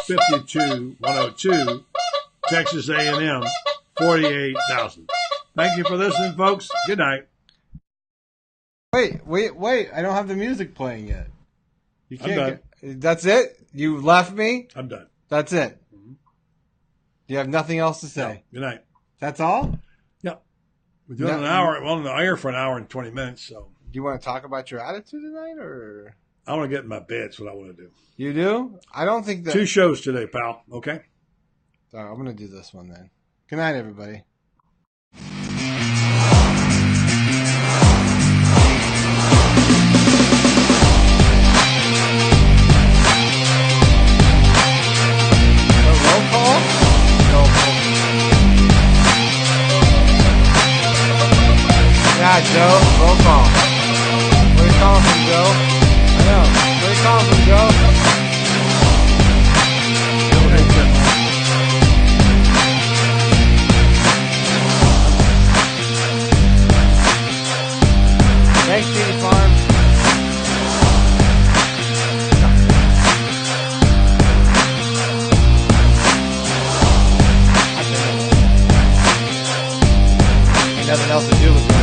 52,102. Texas A&M, 48,000. Thank you for listening, folks. Good night. Wait! I don't have the music playing yet. You can't. I'm done. That's it? You left me? I'm done. That's it? Mm-hmm. You have nothing else to say? No. Good night. That's all? Yep. We're doing an hour. Well, on the air for an hour and 20 minutes, so. Do you want to talk about your attitude tonight, or? I want to get in my bed. That's what I want to do. You do? I don't think that. 2 shows today, pal. Okay? All right, I'm going to do this one then. Good night, everybody. Yeah, Joe, roll call. Where are you calling from, Joe? I know. Where are you calling from, Joe? Thanks, City Farm. Ain't nothing else to do with this.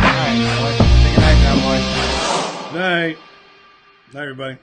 Alright, say good night now, boys. Night. Night, everybody.